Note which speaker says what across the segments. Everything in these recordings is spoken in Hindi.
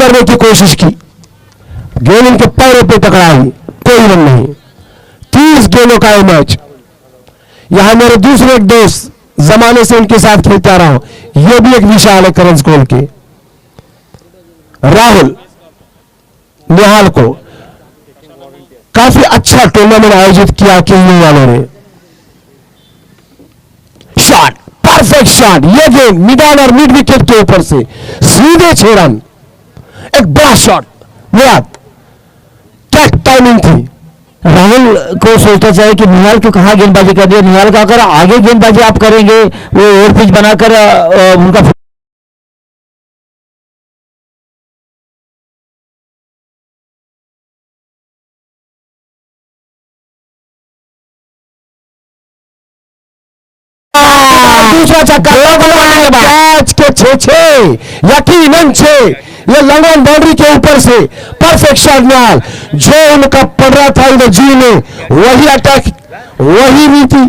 Speaker 1: करने की कोशिश की, गेंद इनके पैरों पे टकराई, कोई रन नहीं। 30 गेंदों का मैच। यहां मेरे दूसरे एक दोस्त जमाने से उनके साथ खेलते आ रहा हूं, यह भी एक विशाल है करंज स्कूल के, राहुल निहाल को काफी अच्छा टूर्नामेंट आयोजित किया केयू वालों ने। शॉट, परफेक्ट शॉट, यह गेंद मिडान और मिड विकेट के ऊपर से सीधे 6 रन, एक बड़ा शॉट। मुराद, क्या टाइमिंग थी।
Speaker 2: राहुल को सोचना चाहिए कि निहाल को कहां गेंदबाजी कर रही है। निहाल का अगर आगे गेंदबाजी आप करेंगे, वो ओवर पिच बनाकर उनका
Speaker 1: दूसरा छक्का, कैच के 6-6, यकीनन 6। ये लंगन बाउंड्री के ऊपर से परफेक्ट शॉट निहाल, जो उनका पड़ रहा था इधर जी में, वही अटैक, वही रीति।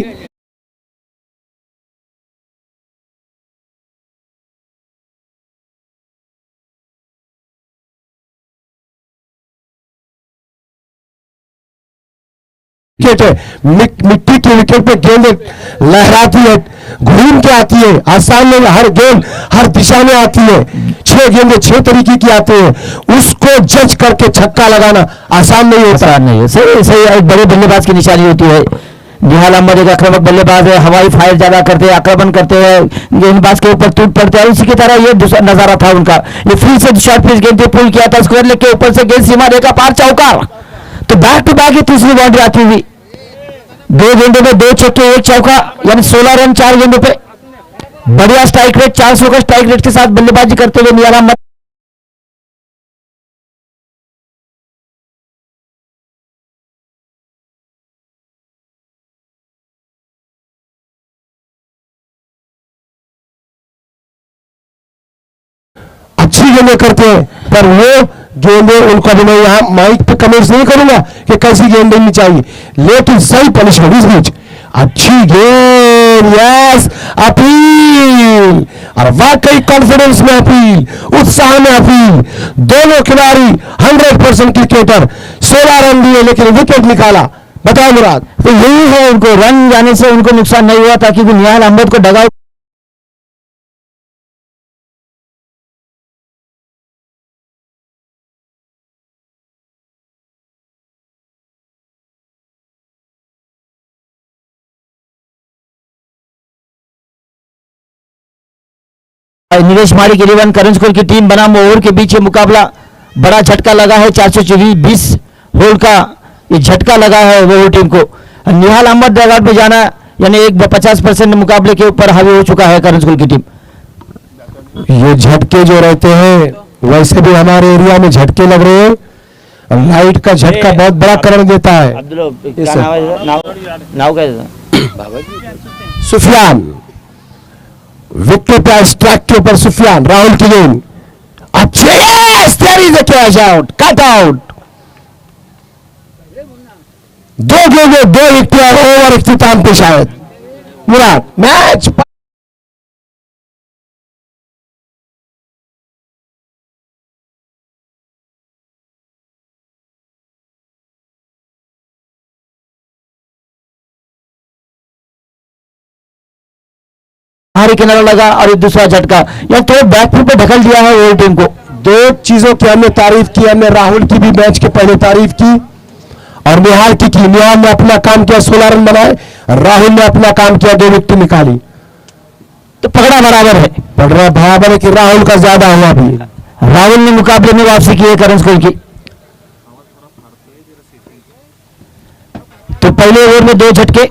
Speaker 1: मिट्टी की विकेट पे गेंद लहराती है, घूम के आती है, आसान में हर गेंद हर दिशा में आती है। 6 गेंदें 6 तरीके की आती है, उसको जज करके छक्का लगाना आसान नहीं होता।
Speaker 2: आसान नहीं है, सही सही एक बड़े बल्लेबाज की निशानी होती है। निहाल अहमद एक आक्रामक बल्लेबाज है, हवाई फायर ज्यादा करते हैं, आक्रमण करते हैं, गेंदबाज के ऊपर टूट पड़ते हैं। उसी की तरह ये दूसरा नजारा था उनका। ये फिर से शॉर्ट पिच गेंद पुल किया था, स्क्वायर लेग के ऊपर से गेंद सीमा रेखा पार, चौका। तो बैक टू बैक ये तीसरी बाउंड्री आती हुई, 2 गेंदों में 2 छक्के 1 चौका, यानी 16 रन 4 गेंदों पे। बढ़िया स्ट्राइक रेट, 400 का स्ट्राइक रेट के साथ बल्लेबाजी करते हुए निहाल अहमद।
Speaker 1: अच्छी गेंदें करते हैं, पर वो गेंदें उनको भी मैं यहां माइक पे कमेंट्स नहीं करूंगा कि कैसी गेंद देनी चाहिए, लेकिन सही पनिशमेंट इस बीच। अच्छी गेंद, यस, अपील, और वाकई कॉन्फिडेंस में अपील, उत्साह में अपील। दोनों खिलाड़ी 100% क्रिकेटर, 16 रन दिए लेकिन विकेट निकाला। बताओ मुराद।
Speaker 2: तो यही है, उनको रन जाने से उनको नुकसान नहीं हुआ था, क्योंकि निहाल अहमद को डगाउट निवेश मारी के 11 करंज स्कूल की टीम बनाम ओवर के बीच मुकाबला। बड़ा झटका लगा है, 424 होल्ड का ये झटका लगा है वो टीम को। निहाल अहमद डगआउट में जाना, यानी एक 50% मुकाबले के ऊपर हावी हो चुका है करंज स्कूल की टीम।
Speaker 1: ये झटके जो रहते हैं, वैसे भी हमारे एरिया में झटके लग रहे हैं। लाइट का झटका बहुत बड़ा करंट देता है। सुफियान विकेट पे स्ट्राइक के ऊपर, सुफियान, राहुल की गेंद अच्छे, कैच आउट, कट आउट। 2 गेंदें 2 विकेट और ओवर इख्तिताम पे शायद। मुराद, मैच
Speaker 2: बाहरी किनारा लगा और एक दूसरा झटका, या तो बैकफुट पे ढकल दिया है वो टीम को।
Speaker 1: 2 चीजों की हमने तारीफ की, हमने राहुल की भी मैच के पहले तारीफ की और निहाल की। निहाल ने अपना काम किया, 16 रन बनाए, राहुल ने अपना काम किया, 2 विकेट निकाली।
Speaker 2: तो पकड़ा बराबर है,
Speaker 1: पकड़ा बराबर है कि राहुल का ज्यादा हुआ भी।
Speaker 2: राहुल ने मुकाबले में वापसी की है करंज स्कूल की। तो पहले ओवर में 2 झटके,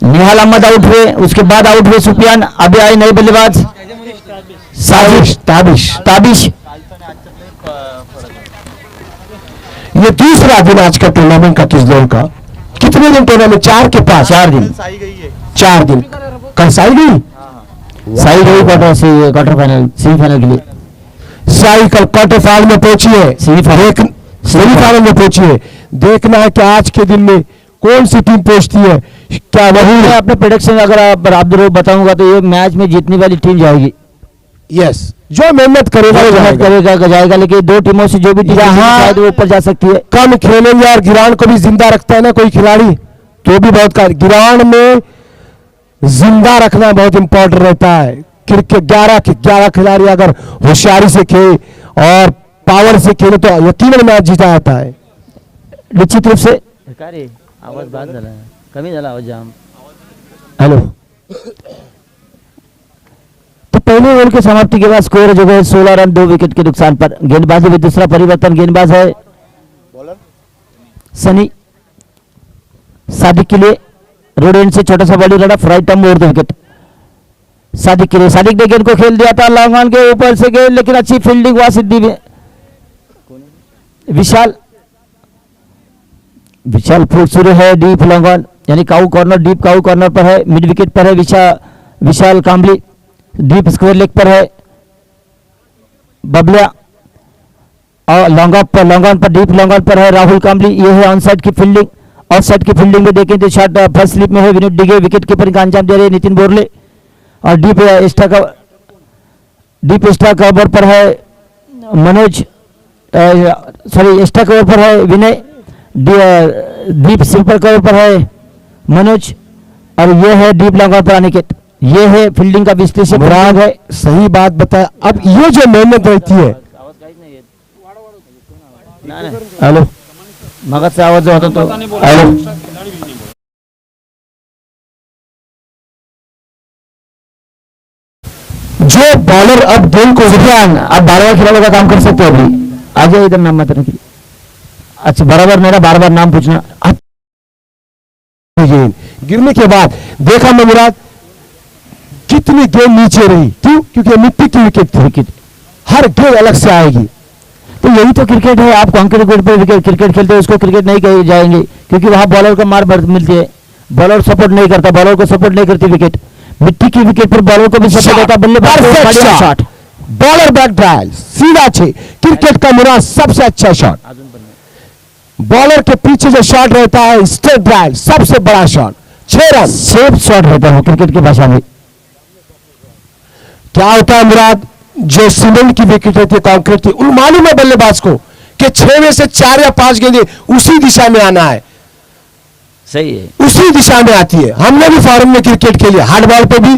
Speaker 2: निहाल अहमद आउट हुए, उसके बाद आउट हुए सुफियान। अभी आए नए बल्लेबाज ताबिश।
Speaker 1: ये दूसरा दिन आज का टूर्नामेंट का किस दौर का। कितने दिन टूर्नामेंट? 4 के पास 4 दिन 4 दिन। कल साई गई
Speaker 2: क्वार्टर फाइनल सेमीफाइनल के लिए।
Speaker 1: साई कल क्वार्टर फाइनल में पहुंची है, सेमीफाइनल में पहुंची है। देखना है कि आज के दिन में कौन सी टीम पहुंचती है। क्या वही
Speaker 2: मैं अपने प्रेडिक्शन अगर आप बताऊंगा तो ये मैच में जीतने वाली टीम जाएगी।
Speaker 1: यस, जो मेहनत करेगा वो
Speaker 2: मेहनत
Speaker 1: जाएगा।
Speaker 2: करेगा जाएगा, लेकिन दो टीमों से जो भी टीम
Speaker 1: यहाँ-
Speaker 2: शायद वो ऊपर जा सकती है।
Speaker 1: कम खेलेंगे और ग्राउंड को भी जिंदा रखता है ना कोई खिलाड़ी, तो भी बहुत ग्राउंड में जिंदा रखना बहुत इंपॉर्टेंट रहता है। क्रिकेट 11 खिलाड़ी अगर होशियारी से खेले और पावर से खेले तो यकीनन मैच जीता जाता है।
Speaker 2: निश्चित रूप से आवाज बाद झाला कमी झाला आवाज जाम। हेलो, तो पहले ओवर के समाप्ति के बाद स्कोर जो है 16 रन 2 विकेट के नुकसान पर। गेंदबाजी में दूसरा परिवर्तन, गेंदबाज है सनी सादिक के लिए। रोड एंड से छोटा सा body run right term over 2 wicket Sadiq के लिए। सादिक ने गेंद को खेल दिया था लॉन्ग ऑन के ऊपर से गेंद, लेकिन अच्छी फील्डिंग हुआ सिद्धि में। विशाल फुल शुरू है डीप लॉन्ग ऑन, यानी काऊ कॉर्नर, डीप काऊ कॉर्नर पर है, मिड विकेट पर है विशाल कांबली, डीप स्क्वायर लेग पर है बबलिया, और लॉन्ग ऑन पर डीप लॉन्ग ऑन पर है राहुल कांबली। ये है ऑन साइड की फील्डिंग। ऑफ साइड की फील्डिंग में देखें तो शॉट फर्स्ट स्लिप में है विनोद डिगे, विकेट कीपर का अंजाम दे रहे नितिन बोरले, और डीप एक्स्ट्रा कवर पर है मनोज, सॉरी एक्स्ट्रा कवर पर है विनय, डीप स्लीपर कवर पर है मनोज, और ये है डीप लॉन्ग ऑन पर अनिकेत। ये है फील्डिंग का विश्लेषक राग है।
Speaker 1: सही बात बताया। अब ये जो मेहनत रहती है,
Speaker 2: हेलो मगज से आवाज जो होता तो हेलो,
Speaker 1: जो बॉलर अब गेंद को
Speaker 2: सुफियान आप 12 खिलाड़ियों का काम कर सकते हो अभी। आ जाओ इधर नाम मत रखिए। अच्छा बराबर मेरा बार नाम पूछना।
Speaker 1: गेंद गिरने के बाद देखा मुराद कितनी गेंद नीचे रही, क्यों? क्योंकि मिट्टी की विकेट, हर गेंद अलग से आएगी।
Speaker 2: तो यही तो क्रिकेट है। आप कंक्रीट बोर्ड पर क्रिकेट खेलते हो, उसको क्रिकेट नहीं कहे जाएंगे, क्योंकि वहां बॉलर को मार मिलती है, बॉलर सपोर्ट नहीं करता, बॉलर को सपोर्ट नहीं करती विकेट। मिट्टी की विकेट पर बॉलर को भी सपोर्ट होता है, बल्लेबाज शॉट,
Speaker 1: बॉलर बैक ड्राइव सीधा 6, क्रिकेट का मुराद सबसे अच्छा शॉट। बॉलर के पीछे जो शॉट रहता है स्ट्रेट ड्राइव, सबसे बड़ा शॉट, 6 रन
Speaker 2: सेफ शॉट रहता है क्रिकेट की भाषा में।
Speaker 1: क्या होता है मुराद, जो सीमेंट की विकेट रहती है कंक्रीट की, मालूम है बल्लेबाज को कि 6 में से 4 या 5 गेंदें उसी दिशा में आना है,
Speaker 2: सही है,
Speaker 1: उसी दिशा में आती है। हमने भी फॉरन में क्रिकेट खेली, हार्ड बॉल पे भी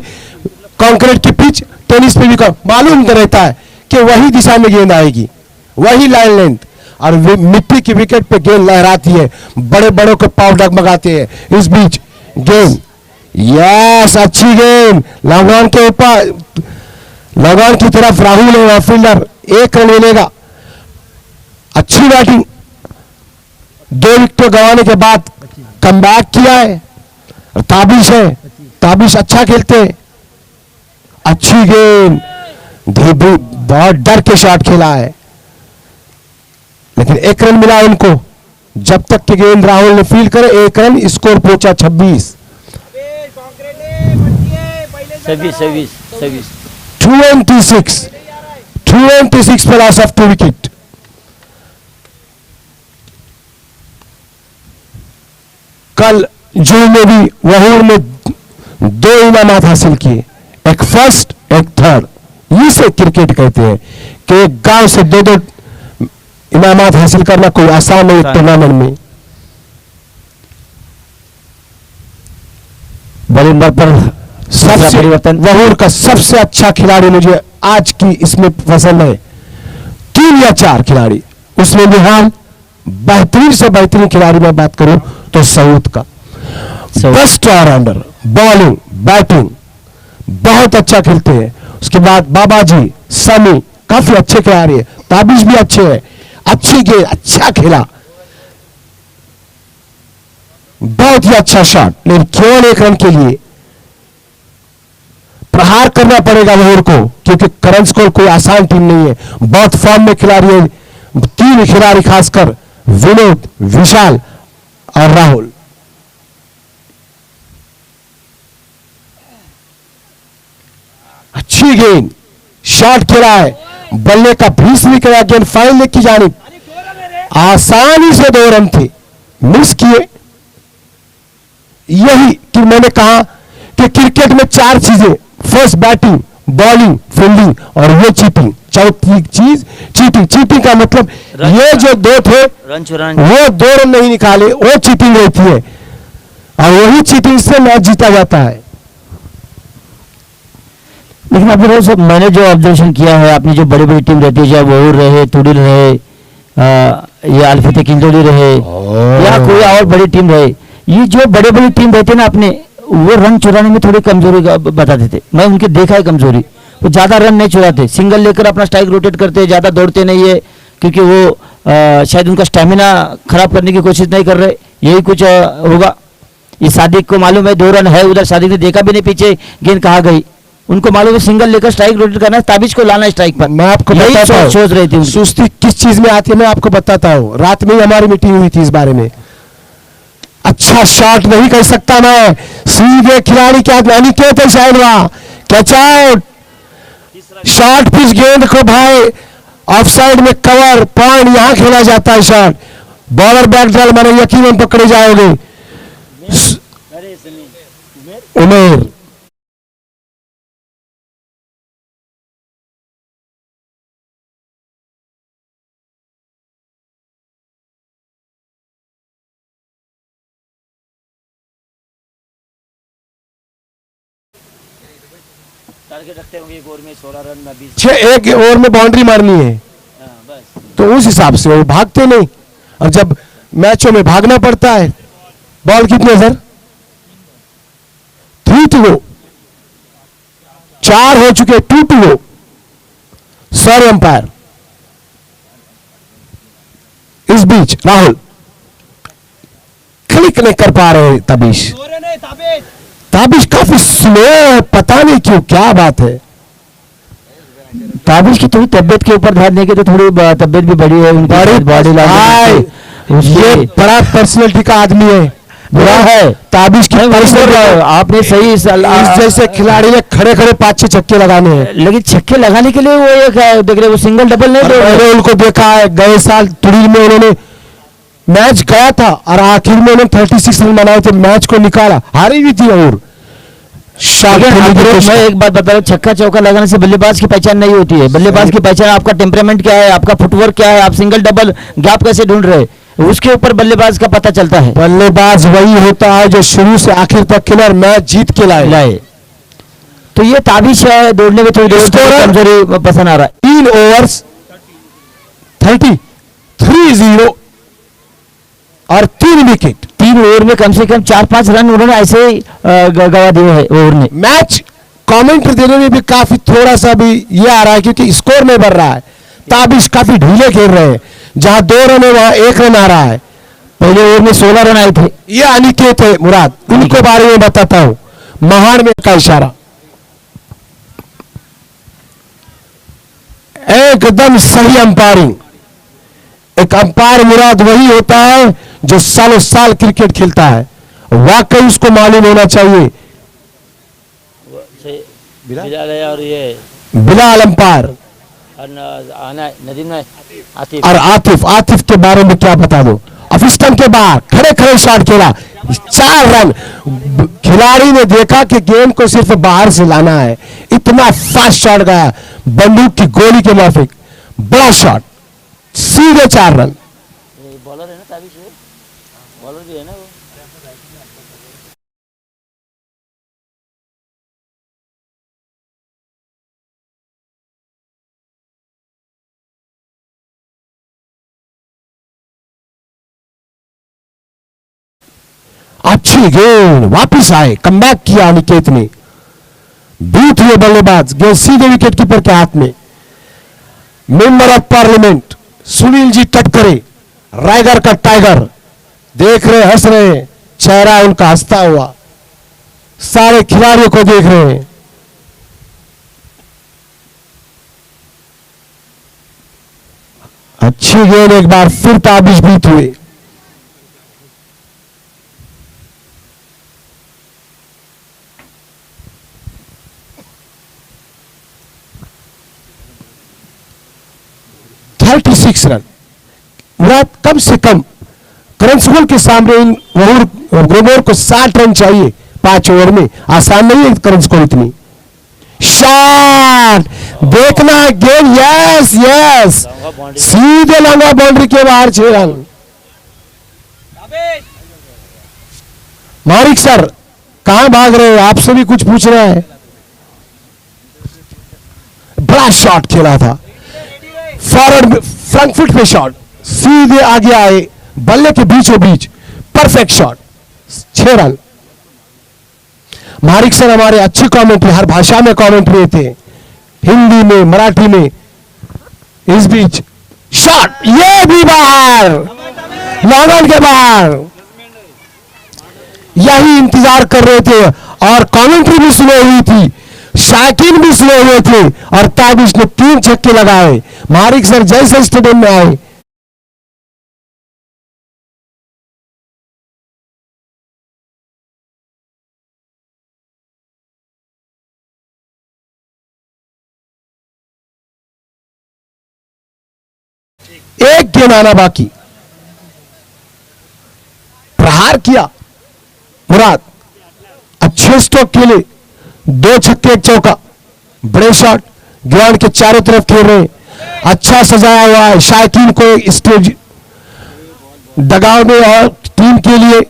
Speaker 1: कंक्रीट की पिच, टेनिस पे भी मालूम रहता है कि वही दिशा में गेंद आएगी, वही लाइन लेंथ, और मिट्टी की विकेट पे गेंद लहराती है, बड़े बड़ों के पांव डगमगाते हैं। इस बीच गेंद, यस अच्छी गेंद लॉन्ग के ऊपर, लॉन्ग की तरफ राहुल है फील्डर, 1 रन मिलेगा। अच्छी बैटिंग, 2 विकेट गंवाने के बाद कमबैक किया है। और ताबिश है, ताबिश अच्छा खेलते हैं, अच्छी गेंद, बहुत डर के शॉट खेला है, लेकिन 1 रन मिला उनको। जब तक की गेंद राहुल ने फील्ड करे 1 रन, स्कोर पहुंचा 26 26 पर लॉस ऑफ 2 विकेट। कल जून में भी वहूर में 2 इनामात हासिल किए, एक फर्स्ट एक थर्ड। इसे क्रिकेट कहते हैं कि एक गांव से 2 इनामात हासिल करना कोई आसान नहीं टूर्नामेंट में।
Speaker 2: बॉलिंग पर
Speaker 1: सबसे
Speaker 2: परिवर्तन,
Speaker 1: वहूर का सबसे अच्छा खिलाड़ी मुझे आज की इसमें पसंद है, 3 या 4 खिलाड़ी, उसमें भी हाँ बेहतरीन से बेहतरीन खिलाड़ी मैं बात करूं तो सऊद का बेस्ट ऑलराउंडर, बॉलिंग बैटिंग बहुत अच्छा खेलते हैं। उसके बाद बाबाजी समी काफी अच्छे खिलाड़ी है, ताबिश भी अच्छे है, अच्छी गेंद, अच्छा खेला, बहुत ही अच्छा शॉट, लेकिन केवल 1 रन के लिए प्रहार करना पड़ेगा वहूर को, क्योंकि करंट स्कोर कोई आसान टीम नहीं है, बहुत फॉर्म में खिलाड़ी है। 3 खिलाड़ी खासकर विनोद, विशाल और राहुल। अच्छी गेंद, शॉट खेला है, बल्ले का भीस निकला, गेंद फाइन लेग की जानिब, आसानी से 2 रन थे, मिस किए। यही कि मैंने कहा कि क्रिकेट में 4 चीजें, फर्स्ट बैटिंग, बॉलिंग फील्डिंग और ये चीटिंग। चौथी चीज चीटिंग। चीटिंग का मतलब ये जो दो थे
Speaker 2: रन चुराने,
Speaker 1: वो 2 रन नहीं निकाले, वो चीटिंग रहती है और वही चीटिंग से मैच जीता जाता है।
Speaker 2: लेकिन अभी रोज मैंने जो ऑब्जर्वेशन किया है, अपनी जो बड़ी बड़ी टीम रहती है, चाहे वोहूर रहे, तुडिल रहे, या अल्फिते किंजोली रहे या कोई और बड़ी टीम रहे, ये जो बड़े बड़ी टीम रहते हैं ना अपने, वो रन चुराने में थोड़ी कमजोरी बताते थे। मैं उनके देखा है कमजोरी, वो ज्यादा रन नहीं चुराते, सिंगल लेकर अपना स्ट्राइक रोटेट करते, ज्यादा दौड़ते नहीं है, क्योंकि वो शायद उनका स्टेमिना खराब करने की कोशिश नहीं कर रहे, यही कुछ होगा। ये सादिक को मालूम है 2 रन है, उधर सादिक ने देखा भी नहीं पीछे गेंद कहाँ गई, उनको मालूम है सिंगल लेकर स्ट्राइक रोटेट करना है, ताबिश को लाना है स्ट्राइक पर।
Speaker 1: मैं आपको बताता हूं
Speaker 2: सोच रही थी
Speaker 1: सुस्ती किस चीज में आती है, मैं आपको बताता हूं। रात में ही हमारी मीटिंग हुई थी इस बारे में। अच्छा शॉट नहीं कर सकता मैं, सीधे खिलाड़ी क्या अनिकेत है शायद वहां, कैच आउट, शॉर्ट पिच गेंद को भाई ऑफ साइड में कवर पॉइंट, यहां खेला जाता है शॉट। बॉलर बैक डाल, मैंने यकीनन पकड़े जाओगे। उमेर
Speaker 2: टारगेट रखते होंगे एक ओवर में 16 रन में 20,
Speaker 1: 1 ओवर में बाउंड्री मारनी है,
Speaker 2: बस।
Speaker 1: तो उस हिसाब से वो भागते नहीं, और जब मैचों में भागना पड़ता है। बॉल कितने सर? 3 to go, 4 हो चुके, 2 to go। Sorry umpire. इस बीच राहुल क्लिक नहीं कर पा रहे ताबिश, ताबिश काफी स्लो है, पता नहीं क्यों, क्या बात है।
Speaker 2: ताबिश की थोड़ी तबियत के ऊपर ध्यान देंगे तो थोड़ी तबियत भी बड़ी है उनकी, बॉडी
Speaker 1: ये बड़ा पर्सनैलिटी का आदमी है, बुरा है ताबिश की पर्सनैलिटी।
Speaker 2: आपने सही
Speaker 1: इस जैसे खिलाड़ी ने खड़े खड़े 5-6 छक्के लगाने हैं,
Speaker 2: लेकिन छक्के लगाने के लिए वो एक देख रहे, वो सिंगल डबल नहीं दे
Speaker 1: मैंने उनको देखा है, गए साल तुड़ील में उन्होंने मैच गया था और आखिर में उन्होंने 36 रन बनाए थे, मैच को निकाला, हारी भी थी। और
Speaker 2: मैं एक बात बता रहा हूँ, छक्का चौका लगाने से बल्लेबाज की पहचान नहीं होती है। बल्लेबाज की पहचान आपका टेम्परामेंट क्या है, आपका फुटवर्क क्या है, आप सिंगल डबल गैप कैसे ढूंढ रहे, उसके ऊपर बल्लेबाज का पता चलता है।
Speaker 1: बल्लेबाज वही होता है जो शुरू से आखिर तक खेला और मैच जीत के लाए।
Speaker 2: तो ये ताबिश है, दौड़ने में थोड़ी कमजोरी पसंद आ रहा है।
Speaker 1: 3 ओवर्स 33-0 और 3 विकेट।
Speaker 2: 3 ओवर में कम से कम 4-5 रन उन्होंने ऐसे ही गवा दिए हैं ओवर में।
Speaker 1: मैच कमेंट देने में भी काफी थोड़ा सा भी ये आ रहा है, क्योंकि स्कोर नहीं बढ़ रहा है, ताबिश काफी ढीले खेल रहे हैं। जहां 2 रन है वहां 1 रन आ रहा है।
Speaker 2: पहले ओवर में 16 रन आए थे।
Speaker 1: ये अनिकेत है मुराद, उनके बारे में बताता हूं, महान में का इशारा। एकदम सही अंपायरिंग। एक अंपायर मुराद वही होता है जो सालों साल क्रिकेट खेलता है, वाकई उसको मालूम होना चाहिए।
Speaker 2: बिलाल है और ये
Speaker 1: बिलाल अंपायर और आतिफ के बारे में क्या बता दो। ऑफ स्टंप के बाहर खड़े खड़े शॉट खेला, 4 रन। खिलाड़ी ने देखा कि गेंद को सिर्फ बाहर से लाना है, इतना फास्ट शॉट गया, बंदूक की गोली के माफिक, बड़ा शॉट, सीधे 4 रन।
Speaker 2: बॉलर है ना ताबिश, बॉलर भी है ना वो।
Speaker 1: अच्छी गेंद, वापिस आए, कमबैक किया अनिकेत ने, बीट हुए बल्लेबाज, गेंद सीधे विकेट कीपर के हाथ में। Member of parliament Sunil ji Tatkare, Raigarh का टाइगर, देख रहे, हंस रहे, चेहरा उनका हंसता हुआ, सारे खिलाड़ियों को देख रहे हैं। अच्छी गेंद, एक बार फिर ताबिश बीट हुए। रन। मुराद कम से कम क्रंसगोल के सामने इन वोहूर को 60 रन चाहिए 5 ओवर में। आसान नहीं है क्रंसगोल इतनी। शॉट, देखना गेंद, यस यस, सीधे लंगा बाउंड्री के बाहर 6 रन। मारिक सर कहां भाग रहे हो, आपसे भी कुछ पूछ रहा है। बड़ा शॉट खेला था, फॉरवर्ड फ्रंट फुट पे शॉट, सीधे आगे आए, बल्ले के बीचों बीच परफेक्ट शॉट, 6 रन। मारिक सर हमारे अच्छी कमेंट्री, हर भाषा में कमेंट्री थे, हिंदी में, मराठी में। इस बीच शॉट, ये भी बाहर, लॉन के बाहर। यही इंतजार कर रहे थे और कमेंट्री भी स्लो हुई थी, शाकिन भी स्लो हुए थे और ताबिश ने 3 छक्के लगाए। मारिक सर जैसे स्टेडियम में आए, एक गेंद आना बाकी, प्रहार किया मुराद, अच्छे स्ट्रोक खेले, 2 छक्के 1 चौका, बड़े शॉट, ग्राउंड के चारों तरफ खेल रहे, अच्छा सजाया हुआ है। शाकिन को स्टेज दगाव में और टीम के लिए,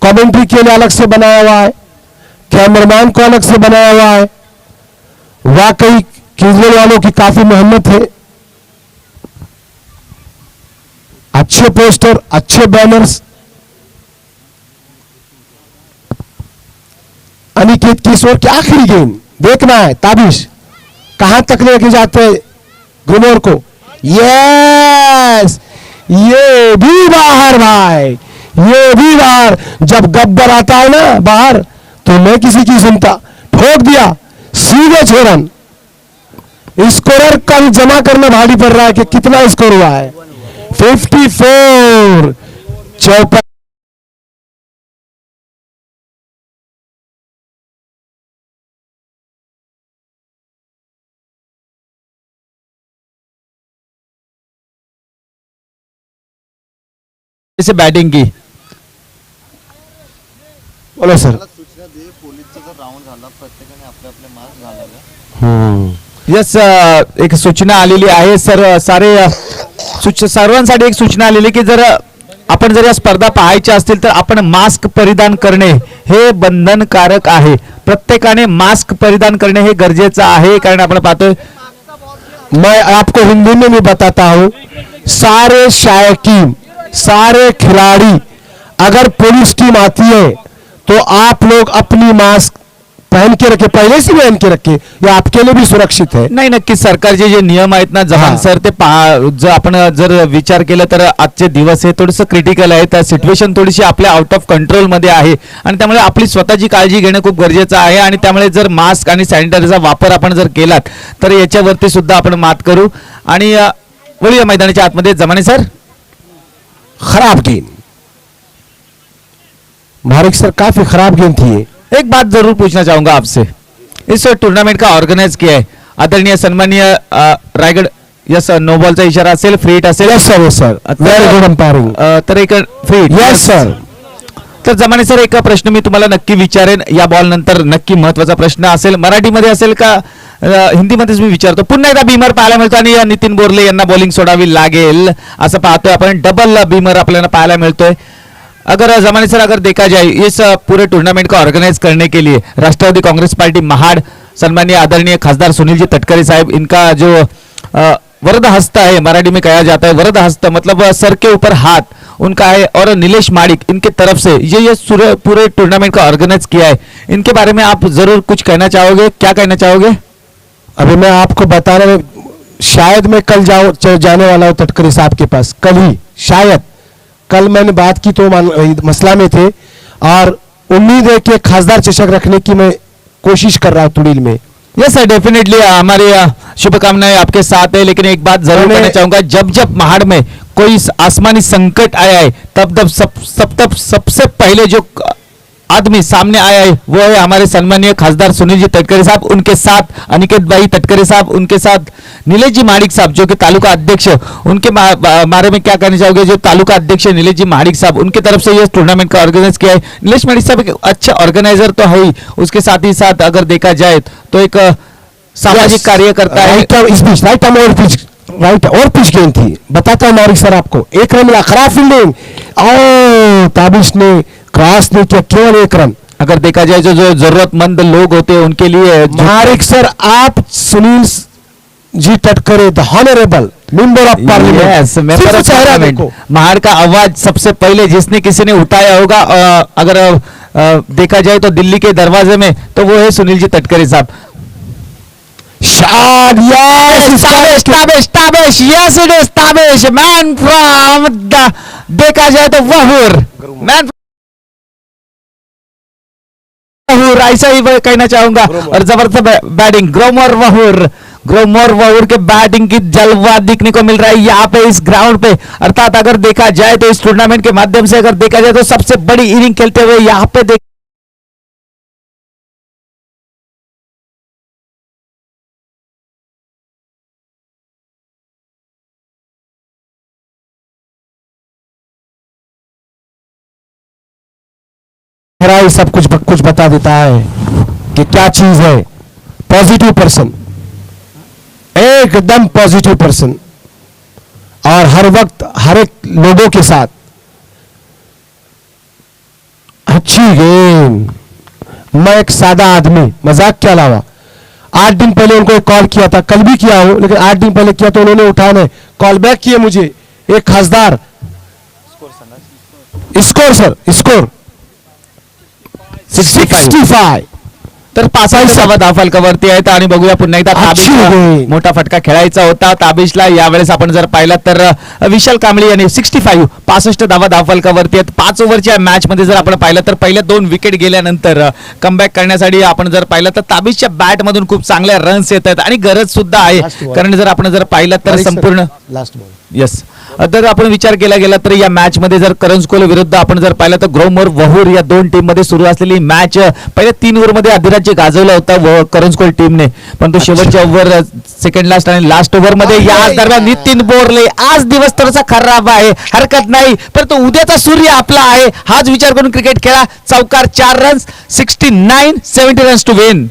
Speaker 1: कमेंट्री के लिए अलग से बनाया हुआ है, कैमरामैन को अलग से बनाया हुआ है। वाकई केजरीवाल वालों की काफी मेहनत है, अच्छे पोस्टर, अच्छे बैनर्स। अनिकेत किशोर की आखिरी गेंद देखना है, ताबिश कहां तक लेके जाते हैं ग्रुमोर को, यस, ये भी बाहर भाई, ये भी बाहर। जब गब्बर आता है ना बाहर तो मैं किसी की सुनता, ठोक दिया, सीधे 6 रन। स्कोरर कल जमा करना भारी पड़ रहा है कि कितना स्कोर हुआ है, 54, 54।
Speaker 2: से बैटिंग की।
Speaker 1: बोलो सर।
Speaker 3: सूचना दे, पोलिसचा जर राऊंड झाला, प्रत्येकाने आपले आपले मार्क घालावे।
Speaker 2: यस, एक सूचना आलेली आहे सर, सर्वांसाठी एक सूचना आलेली की जर आपण जर या स्पर्धा पाहायच्या असतील तर आपण मास्क परिधान करणे हे बंधनकारक आहे। प्रत्येकाने मास्क परिधान करणे हे गरजेचं आहे, कारण आपण पाहतोय।
Speaker 1: मैं आपको हिंदी में भी बताता हूं, सारे शायकीन, सारे खिलाड़ी, अगर पुलिस टीम आती है तो आप लोग अपनी मास्क पहन के रखे, पहले से पहन के रखे, ये आपके लिए भी सुरक्षित है।
Speaker 2: नाही, नक्कीच सरकारचे जे नियम आहेत ना जहान
Speaker 1: हा.
Speaker 2: सर, ते जर आपण जर विचार केला तर आजचे दिवस हे थोडंसं क्रिटिकल आहे, त्या सिच्युएशन थोडीशी आपल्या आउट ऑफ कंट्रोल मध्ये आहे आणि त्यामुळे आपली स्वतःची काळजी घेणं खूप गरजेचं आहे। आणि त्यामुळे जर मास्क आणि सॅनिटायझरचा वापर आपण जर केलात तर याच्यावरती सुद्धा आपण मात करू। आणि वळूया मैदानाच्या आतमध्ये। जमाने सर,
Speaker 1: खराब गेंद, मारिक सर काफी खराब गेंद थी ये।
Speaker 2: एक बात जरूर पूछना चाहूंगा आपसे, इस टूर्नामेंट का ऑर्गेनाइज किया है आदरणीय सन्माननीय रायगड, यस, नो बॉलचा इशारा असेल, फ्री हिट असेल,
Speaker 1: yes sir, yes sir, very good umpiring,
Speaker 2: तर एक फ्री हिट,
Speaker 1: यस सर।
Speaker 2: तर जमाने सर, एक प्रश्न मी तुम्हाला नक्की विचारेन, या बॉल नंतर नक्की महत्वाचा प्रश्न असेल, मराठीमध्ये असेल का हिंदीमध्येच मी विचारतो। पुन्हा एकदा बीमर पाहायला मिळतो आणि नितीन बोरले यांना बॉलिंग सोडावी लागेल असं पाहतोय आपण, डबल बीमर आपल्याला पाहायला मिळतोय। अगर जमाने सर, अगर देखा जाए इस पूरे टूर्नामेंट को ऑर्गेनाइज करने के लिए राष्ट्रवादी कांग्रेस पार्टी महाड़, सन्माननीय आदरणीय खासदार सुनील जी तटकरे साहब, इनका जो वरद हस्त है, मराठी में कहा जाता है वरद हस्त, मतलब सर के ऊपर हाथ उनका है, और नीलेश माड़िक इनके तरफ से ये पूरे टूर्नामेंट का ऑर्गेनाइज किया है, इनके बारे में आप जरूर कुछ कहना चाहोगे, क्या कहना चाहोगे?
Speaker 1: अभी मैं आपको बता रहा हूं, शायद मैं कल जाने वाला हूं तटकरे साहब के पास, कल ही, शायद कल मैंने बात की तो मसला में थे, और उम्मीद है कि खासदार चषक रखने की मैं कोशिश कर रहा हूं तुड़ील में।
Speaker 2: यस सर, डेफिनेटली हमारी शुभकामनाएं आपके साथ है, लेकिन एक बात जरूर कहना चाहूंगा, जब जब महाड़ में कोई आसमानी संकट आया है तब सबसे पहले जो आदमी सामने आया है वो है हमारे सम्मानीय खासदार सुनील जी तटकरे साहब, उनके साथ अनिकेत भाई तटकरे साहब, उनके साथ नीलेश जी माड़िक साहब जो कि तालुका अध्यक्ष, उनके बारे में क्या कहना चाहोगे? जो तालुका अध्यक्ष नीलेश जी माड़िक साहब, उनके तरफ से ये टूर्नामेंट का ऑर्गेनाइज किया है। नीलेश माड़िक साहब एक अच्छा ऑर्गेनाइजर तो है ही, उसके साथ ही साथ अगर देखा जाए तो एक सामाजिक कार्य करता है।
Speaker 1: राइट और पिच गेंद थी, बताता हूं मारिक सर आपको, 1 रन मिला, खराब फील्डिंग, और ताबिश ने क्रॉस नहीं किया, केवल 1 रन।
Speaker 2: अगर देखा जाए जो जरूरतमंद लोग होते हैं उनके लिए
Speaker 1: मारिक सर, आप Sunil ji Tatkare, the honourable member of parliament,
Speaker 2: member of parliament, Mahad का आवाज सबसे पहले जिसने किसी ने उठाया होगा, अगर देखा जाए तो दिल्ली के दरवाजे में, तो वो है सुनील जी तटकरे साहब।
Speaker 1: Shot, yes,
Speaker 2: Tabish, yes it is Tabish, man from the, देखा जाए तो वहूर, मैन वहूर, ऐसा ही कहना चाहूंगा। और जबरदस्त बैटिंग, ग्रोमर वहूर के बैटिंग की जलवा दिखने को मिल रहा है यहाँ पे इस ग्राउंड पे। अर्थात अगर देखा जाए तो इस टूर्नामेंट के माध्यम से अगर देखा जाए तो सबसे बड़ी इनिंग खेलते हुए यहाँ पे देख
Speaker 1: सब कुछ बता देता है कि क्या चीज है। पॉजिटिव पर्सन, एकदम पॉजिटिव पर्सन, और हर वक्त हर एक लोगों के साथ अच्छी गेम। मैं एक सादा आदमी, मजाक के अलावा 8 दिन पहले उनको एक कॉल किया था, कल भी किया हूं, लेकिन 8 दिन पहले किया तो उन्होंने उठाने कॉल बैक किए मुझे, एक खासदार। Score sir, score 65.
Speaker 2: तर 65 धावा धावफलकावरती आहेत आणि बघूया पुन्हा एकदा ताबिश मोठा फटका खेळायचा होता ताबिशला। यावेळेस आपण जर पाहिलं तर विशाल कांबळे यांनी 65 धावा धावफलकावरती आहेत। 5 ओव्हरच्या मॅच मध्ये जर आपण पाहिलं तर पहिल्या 2 विकेट गेल्यानंतर कमबॅक करण्यासाठी आपण जर पाहिलं तर ताबिशच्या बॅट मधून खूप चांगल्या रन्स येत आहेत आणि गरज सुद्धा आहे, कारण जर आपण जर पाहिलं तर संपूर्ण
Speaker 1: लास्ट बॉल,
Speaker 2: यस, जर आपण विचार केला गेला तर या मॅच मध्ये जर करंजकोल विरुद्ध आपण जर पाहिलं तर ग्रोमर वहूर या 2 टीम मध्ये सुरू असलेली मॅच पहिल्या 3 ओव्हर मध्ये अधिराज्य गाजवला होता करंजकोल टीमने, पण तो शेवटच्या ओव्हर सेकंड लास्ट आणि लास्ट ओव्हर मध्ये या दरम्यान नितीन बोरले, आज दिवस थोडासा खराब आहे, हरकत नाही, परंतु उद्याचा सूर्य आपला आहे, हाच विचार करून क्रिकेट खेळा। चौकार 4 रन्स, 69, 70 रन्स टू विन।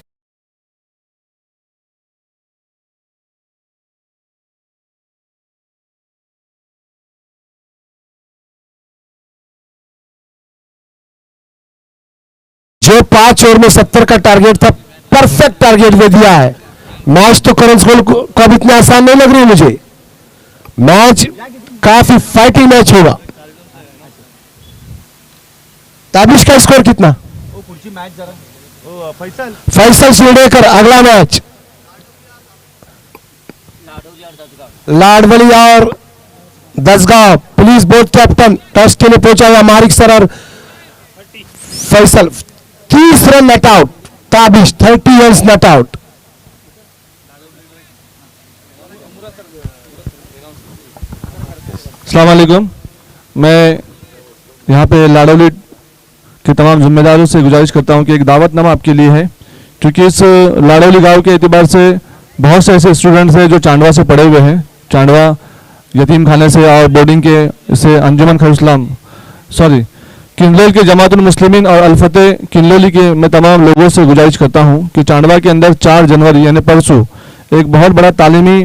Speaker 1: जो 5 ओवर में 70 का टारगेट था, परफेक्ट टारगेट में दिया है। मैच तो करंजकोल को अब इतना आसान नहीं लग रही मुझे, मैच काफी फाइटिंग मैच होगा। ताबिश का स्कोर कितना? फैसल शिरडेकर, अगला मैच लाडवली और दसगांव, पुलिस बोर्ड कैप्टन टॉस के लिए पहुंचा हुआ मारिक सर और Faisal. 30 run not out, Tabish 30 run not out.
Speaker 4: अस्सलाम वालेकुम। मैं यहाँ पे लाडौली के तमाम जिम्मेदारों से गुजारिश करता हूँ कि एक दावतनामा आपके लिए है, क्योंकि इस लाडौली गांव के एतबार से बहुत से ऐसे स्टूडेंट्स हैं जो चांडवा से पढ़े हुए हैं, चांडवा यतीम खाने से और बोर्डिंग के से अंजुमन खैरुस्लाम किंजलोल के जमातुल मुस्लिमीन और अल्फते किंजलोली के मैं तमाम लोगों से गुजारिश करता हूं कि चांडवा के अंदर 4 जनवरी यानी परसों एक बहुत बड़ा तालीमी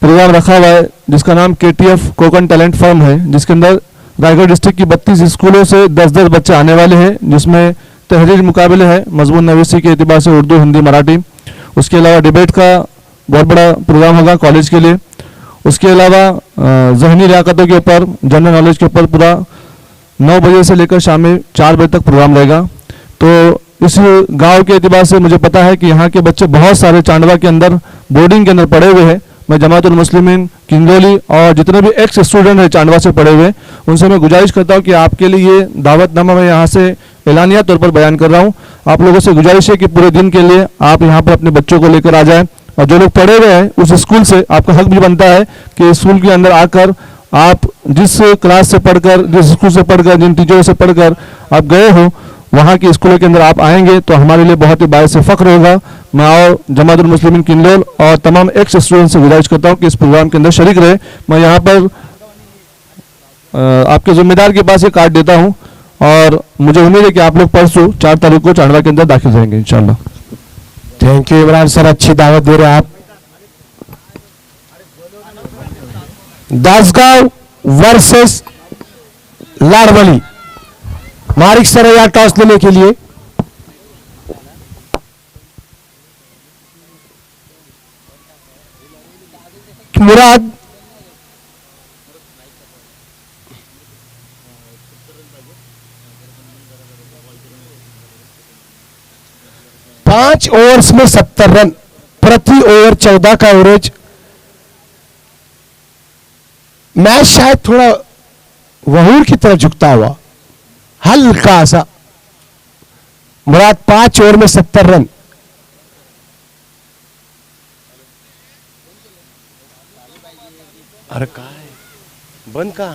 Speaker 4: प्रोग्राम रखा हुआ है जिसका नाम KTF कोकन टैलेंट फर्म है, जिसके अंदर रायगढ़ डिस्ट्रिक्ट की 32 स्कूलों से 10-10 बच्चे आने वाले हैं, जिसमें तहरीर मुकाबले है मजमून नवीसी के एतबार से उर्दू, हिंदी, मराठी। उसके अलावा डिबेट का बहुत बड़ा प्रोग्राम होगा कॉलेज के लिए। उसके अलावा जहनी लियाकतों के ऊपर, जनरल नॉलेज के ऊपर पूरा 9 बजे से लेकर शाम में 4 बजे तक प्रोग्राम रहेगा। तो इस गांव के एतबार से मुझे पता है कि यहाँ के बच्चे बहुत सारे चांडवा के अंदर बोर्डिंग के अंदर पढ़े हुए हैं। मैं जमातुल मुस्लिमीन किंजलोली और जितने भी एक्स स्टूडेंट हैं चांडवा से पढ़े हुए, उनसे मैं गुजारिश करता हूँ कि आपके लिए ये दावतनामा मैं यहाँ से एलानिया तौर पर बयान कर रहा हूँ। आप लोगों से गुजारिश है कि पूरे दिन के लिए आप यहाँ पर अपने बच्चों को लेकर आ जाएं, और जो लोग पढ़े हुए हैं उस स्कूल से आपका हक भी बनता है कि स्कूल के अंदर आकर आप जिस क्लास से पढ़कर, जिस स्कूल से पढ़कर, जिन टीचरों से पढ़कर आप गए हो, वहाँ के स्कूलों के अंदर आप आएंगे तो हमारे लिए बहुत ही बायस फख्र होगा। मैं और जमातुल मुस्लिमीन किंजलोल और तमाम एक्स स्टूडेंट से गुजारिश करता हूँ कि इस प्रोग्राम के अंदर शरीक रहे। मैं यहाँ पर आपके जिम्मेदार के पास ये कार्ड देता हूँ और मुझे उम्मीद है कि आप लोग परसों 4 तारीख को चांडवा के अंदर दाखिल रहेंगे इंशाल्लाह।
Speaker 1: थैंक यू इमरान सर, अच्छी दावत दे रहे हैं आप। दासगांव वर्सेस लाड़वली, मारिक सर है यहाँ टॉस लेने के लिए। मुराद पांच ओवर्स में 70 रन, प्रति ओवर 14 का एवरेज। मैच शायद थोड़ा वहूर की तरफ झुकता हुआ, हल्का सा। मुराद 5 ओवर में 70 रन। अरे कहा है बंद का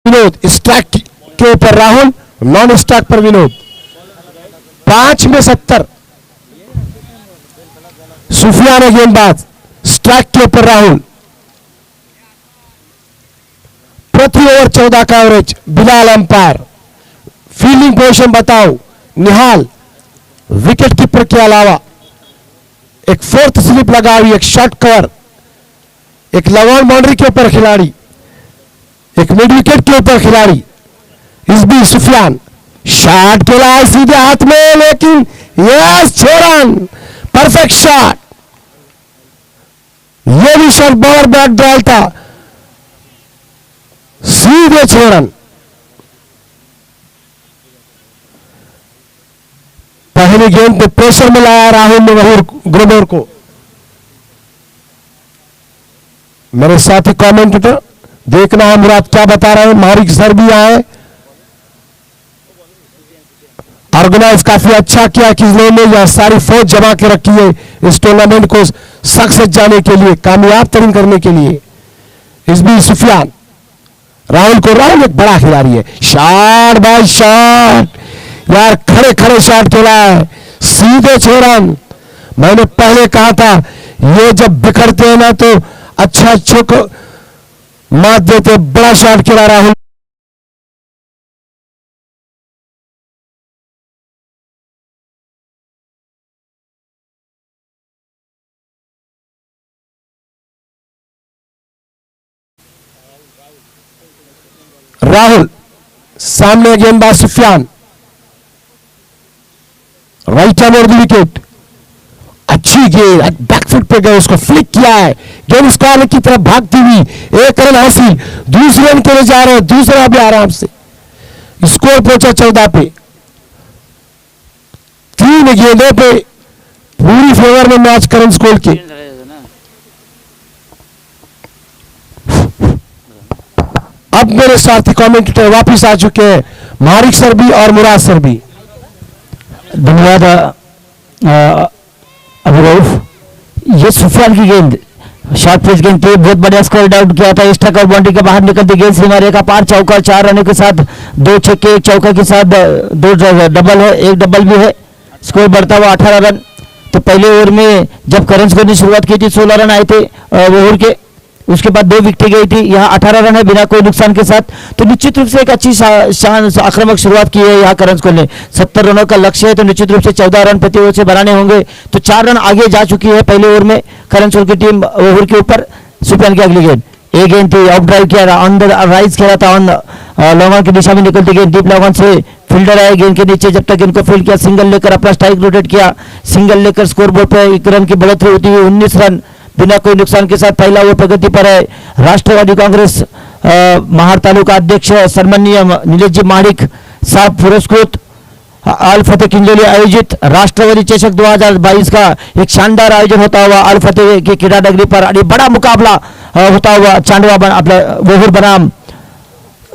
Speaker 1: विनोद, स्ट्राइक के ऊपर राहुल, नॉन स्ट्राइक पर विनोद। 5 में 70। सुफियान है गेंदबाज, स्ट्राइक के ऊपर राहुल। प्रति ओवर 14 का average. Bilal umpire. Fielding position बताओ। निहाल विकेट कीपर के अलावा एक फोर्थ स्लिप लगा हुई, एक शॉर्ट कवर, एक लॉन्ग बाउंड्री के ऊपर खिलाड़ी, एक मिड विकेट के ऊपर खिलाड़ी। इसबी सुफियान शॉट खेला है सीधे हाथ में, लेकिन यस 6 रन, परफेक्ट शॉट। ये भी शॉट बॉलर बैक ड्राइव था, सीधे 6 रन। पहली गेंद पे प्रेशर में लाया राहुल ने वही ग्रोवर को। मेरे साथी कमेंटेटर देखना है मुराद क्या बता रहे हैं। मारिक सर भी आए। ऑर्गेनाइज काफी अच्छा किया कि इन्होंने यह सारी फौज जमा के रखी है इस टूर्नामेंट को सक्सेस जाने के लिए, कामयाब तरीन करने के लिए। इसबी सुफियान राहुल को, राहुल एक बड़ा खिलाड़ी है। शॉट बाय शॉट, यार खड़े खड़े शॉट खेला है, सीधे 6 रन। मैंने पहले कहा था ये जब बिखरते हैं ना तो अच्छा अच्छे को मात देते। बड़ा शॉट खेला राहुल। राहुल सामने गेंदबाज सुफियान, राइट हैंड और विकेट। अच्छी गेंद, बैकफुट पे गए, उसको फ्लिक किया है। गेंद स्क्वायर की तरफ भागती हुई, 1 रन हासिल। दूसरे रन के लिए जा रहे हैं, दूसरा भी आराम से। स्कोर पहुंचा 14 पे। 3 गेंदों पे पूरी फेवर में मैच करंट स्कोर के। अब मेरे साथी कमेंटेटर वापिस आ चुके हैं, मारिक सर भी और मुराद सर भी।
Speaker 2: धन्यवाद अभिरऊफ। ये सुफियान की गेंद शॉर्ट पिच गेंद थी, बहुत बढ़िया स्कोर आउट किया था। स्ट्राइक और बाउंड्री के बाहर निकलती गेंद सीमा रेखा पार, चौका 4 रनों के साथ 2 छक्के 1 चौका के साथ 2 डबल है, 1 डबल भी है। स्कोर बढ़ता हुआ 18 रन। तो पहले ओवर में जब करंज ने शुरुआत की थी 16 रन आए थे ओवर के, उसके बाद 2 विकेटें गई थी। यहाँ 18 रन है बिना कोई नुकसान के साथ। तो निश्चित रूप से एक अच्छी शान आक्रामक शुरुआत की है यहाँ करंज ने। 70 रनों का लक्ष्य है, तो निश्चित रूप से 14 रन प्रति ओवर से बनाने होंगे। तो 4 रन आगे जा चुकी है पहले ओवर में करंज की टीम ओवर के ऊपर। सुफियान की अगली गेंद, एक गेंद थी ऑफ ड्राइव किया, ऑन द राइज खेला था, ऑन लॉन्ग ऑन की दिशा में निकलती गेंद डीप लॉन्ग ऑन से फील्डर आए गेंद के नीचे, जब तक इनको फील्ड किया, सिंगल लेकर अपना स्ट्राइक रोटेट किया, सिंगल लेकर स्कोर बोर्ड पर 1 रन की बढ़ोतरी होती हुई 19 रन बिना कोई नुकसान के साथ पहला ओवर प्रगति पर है। राष्ट्रवादी कांग्रेस महार तालुका अध्यक्ष सम्माननीय नीलेश जी माणिक साहब पुरस्कृत अल फतेह किंजोली आयोजित राष्ट्रवादी चषक 2022 का एक शानदार आयोजन होता हुआ अल फतेह के क्रीडा नगरी पर, और बड़ा मुकाबला होता हुआ चांदवा अपना वोहर बनाम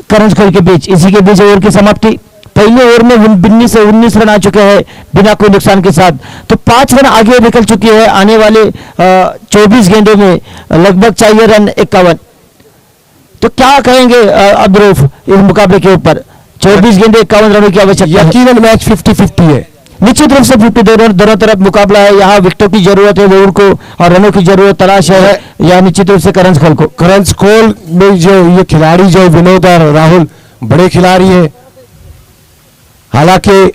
Speaker 2: करंजखल के बीच। इसी के बीच ओवर की समाप्ति। पहले ओवर में 19 से 19 रन आ चुके हैं बिना कोई नुकसान के साथ। तो 5 रन आगे निकल चुकी है। आने वाले 24 गेंदों में लगभग चाहिए रन 51। तो क्या कहेंगे अब्दुरूफ इस मुकाबले के ऊपर? 24 गेंदे 51 रनों की आवश्यकता है।
Speaker 1: यकीनन मैच 50-50 है।
Speaker 2: निश्चित रूप से 50 दोनों तरफ मुकाबला है। यहाँ विकेटों की जरूरत है वोर को, और रनों की जरूरत तलाश है यहाँ निश्चित रूप से करंजखल को।
Speaker 1: करंजखल में जो ये खिलाड़ी जो विनोद और राहुल बड़े खिलाड़ी है। हालांकि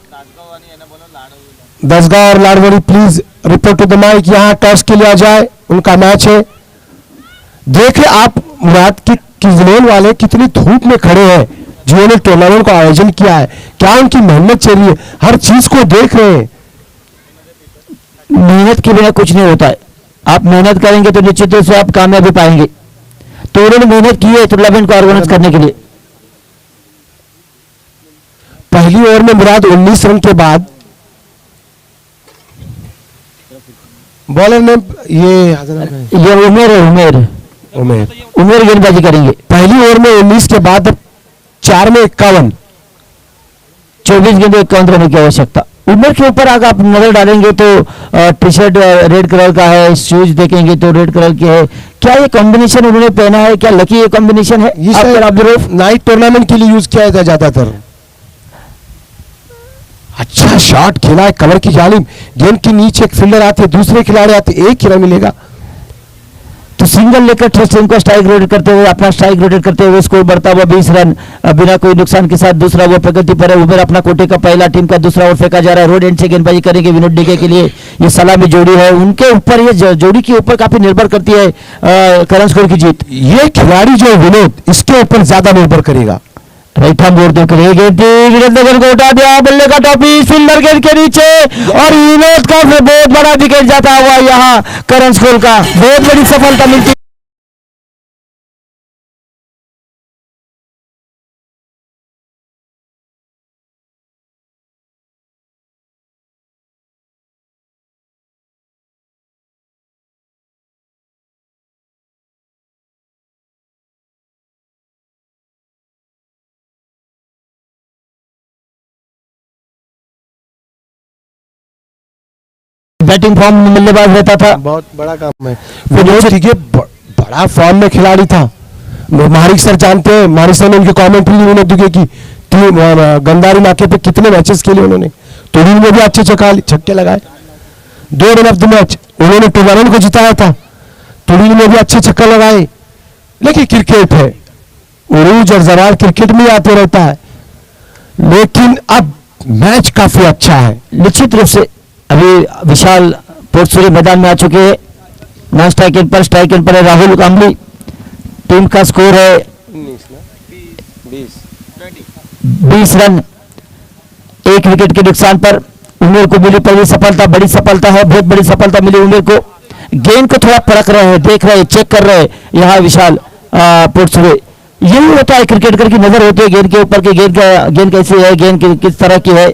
Speaker 1: दसगांव और Ladwadi please report to the mic, यहाँ टॉस के लिए आ जाए, उनका मैच है। देखें आप मुराद की किजलेन वाले कितनी धूप में खड़े हैं जिन्होंने टूर्नामेंट का आयोजन किया है, क्या उनकी मेहनत चल रही है, हर चीज को देख रहे हैं।
Speaker 2: मेहनत के बिना कुछ नहीं होता है। आप मेहनत करेंगे तो निश्चित रूप से आप कामयाबी पाएंगे। तो उन्होंने मेहनत की है टूर्नामेंट को ऑर्गेनाइज करने के लिए।
Speaker 1: पहली ओवर में मुराद 19 रन के बाद बॉलर ने
Speaker 2: ये उमेर गेंदबाजी करेंगे।
Speaker 1: पहली ओवर में 19 के बाद 4 में 51,
Speaker 2: 24 गेंदों 51 रन की आवश्यकता। उमर के ऊपर अगर आप नजर डालेंगे तो टी शर्ट रेड कलर का है, शूज देखेंगे तो रेड कलर के है। क्या ये कॉम्बिनेशन उन्होंने पहना है, क्या लकी ये कॉम्बिनेशन है?
Speaker 1: नाइट टूर्नामेंट के लिए यूज किया जाता ज्यादातर। अच्छा शॉट खेला है कवर की जालिम, गेंद के नीचे एक फील्डर आते, दूसरे खिलाड़ी आते, एक ही रन मिलेगा।
Speaker 2: तो सिंगल लेकर टीम को स्ट्राइक रोटेट करते हुए, अपना स्ट्राइक रोटेट करते हुए स्कोर बढ़ता हुआ 20 रन बिना कोई नुकसान के साथ दूसरा ओवर प्रगति पर है। उमेर अपना कोटे का पहला, टीम का दूसरा ओवर फेंका जा रहा है। रोड एंड से गेंदबाजी करेंगे विनोद डीके के लिए। ये सलामी जोड़ी है, उनके ऊपर ये जोड़ी के ऊपर काफी निर्भर करती है करंट स्कोर की जीत।
Speaker 1: ये खिलाड़ी जो विनोद, इसके ऊपर ज्यादा निर्भर करेगा।
Speaker 2: राइट हैंड बोर्ड देकर विनोद को उठा दिया, बल्ले का टॉपी फील्डर गेंद के नीचे और विनोद का बहुत बड़ा विकेट जाता हुआ यहाँ करंट स्कोर का बहुत बड़ी सफलता मिलती। बैटिंग फॉर्म में बल्लेबाज रहता था,
Speaker 1: बहुत बड़ा काम है। विनोद डीके बड़ा फॉर्म में खिलाड़ी था। मारिक सर जानते हैं, मारिक सर ने उनकी कमेंट्री विनोद डीके की गंदारी नाके पे कितने मैचेस खेले उन्होंने। टूर्नामेंट में भी अच्छे छक्के लगाए, 2 रन ऑफ द मैच उन्होंने टूर्नामेंट को जिताया था। टूर्नामेंट में भी अच्छे छक्के लगाए। लेकिन क्रिकेट है, उरूज और जवाल क्रिकेट में आते रहता है, लेकिन अब मैच काफी अच्छा है।
Speaker 2: निश्चित रूप से अभी विशाल पोर्टसूरी मैदान में आ चुके हैं। नॉन स्ट्राइक एंड पर, स्ट्राइक एंड पर है राहुल कामली। टीम का स्कोर है 20 रन, 1 विकेट के नुकसान पर। उमेर को मिली पहली सफलता, बड़ी सफलता है, बहुत बड़ी सफलता मिली उमेर को। गेंद को थोड़ा परख रहे हैं, देख रहे हैं, चेक कर रहे हैं यहाँ विशाल पोर्टसूरी। यही होता है क्रिकेटर की नजर होती है गेंद के ऊपर कि गेंद कैसी है, गेंद किस तरह की है।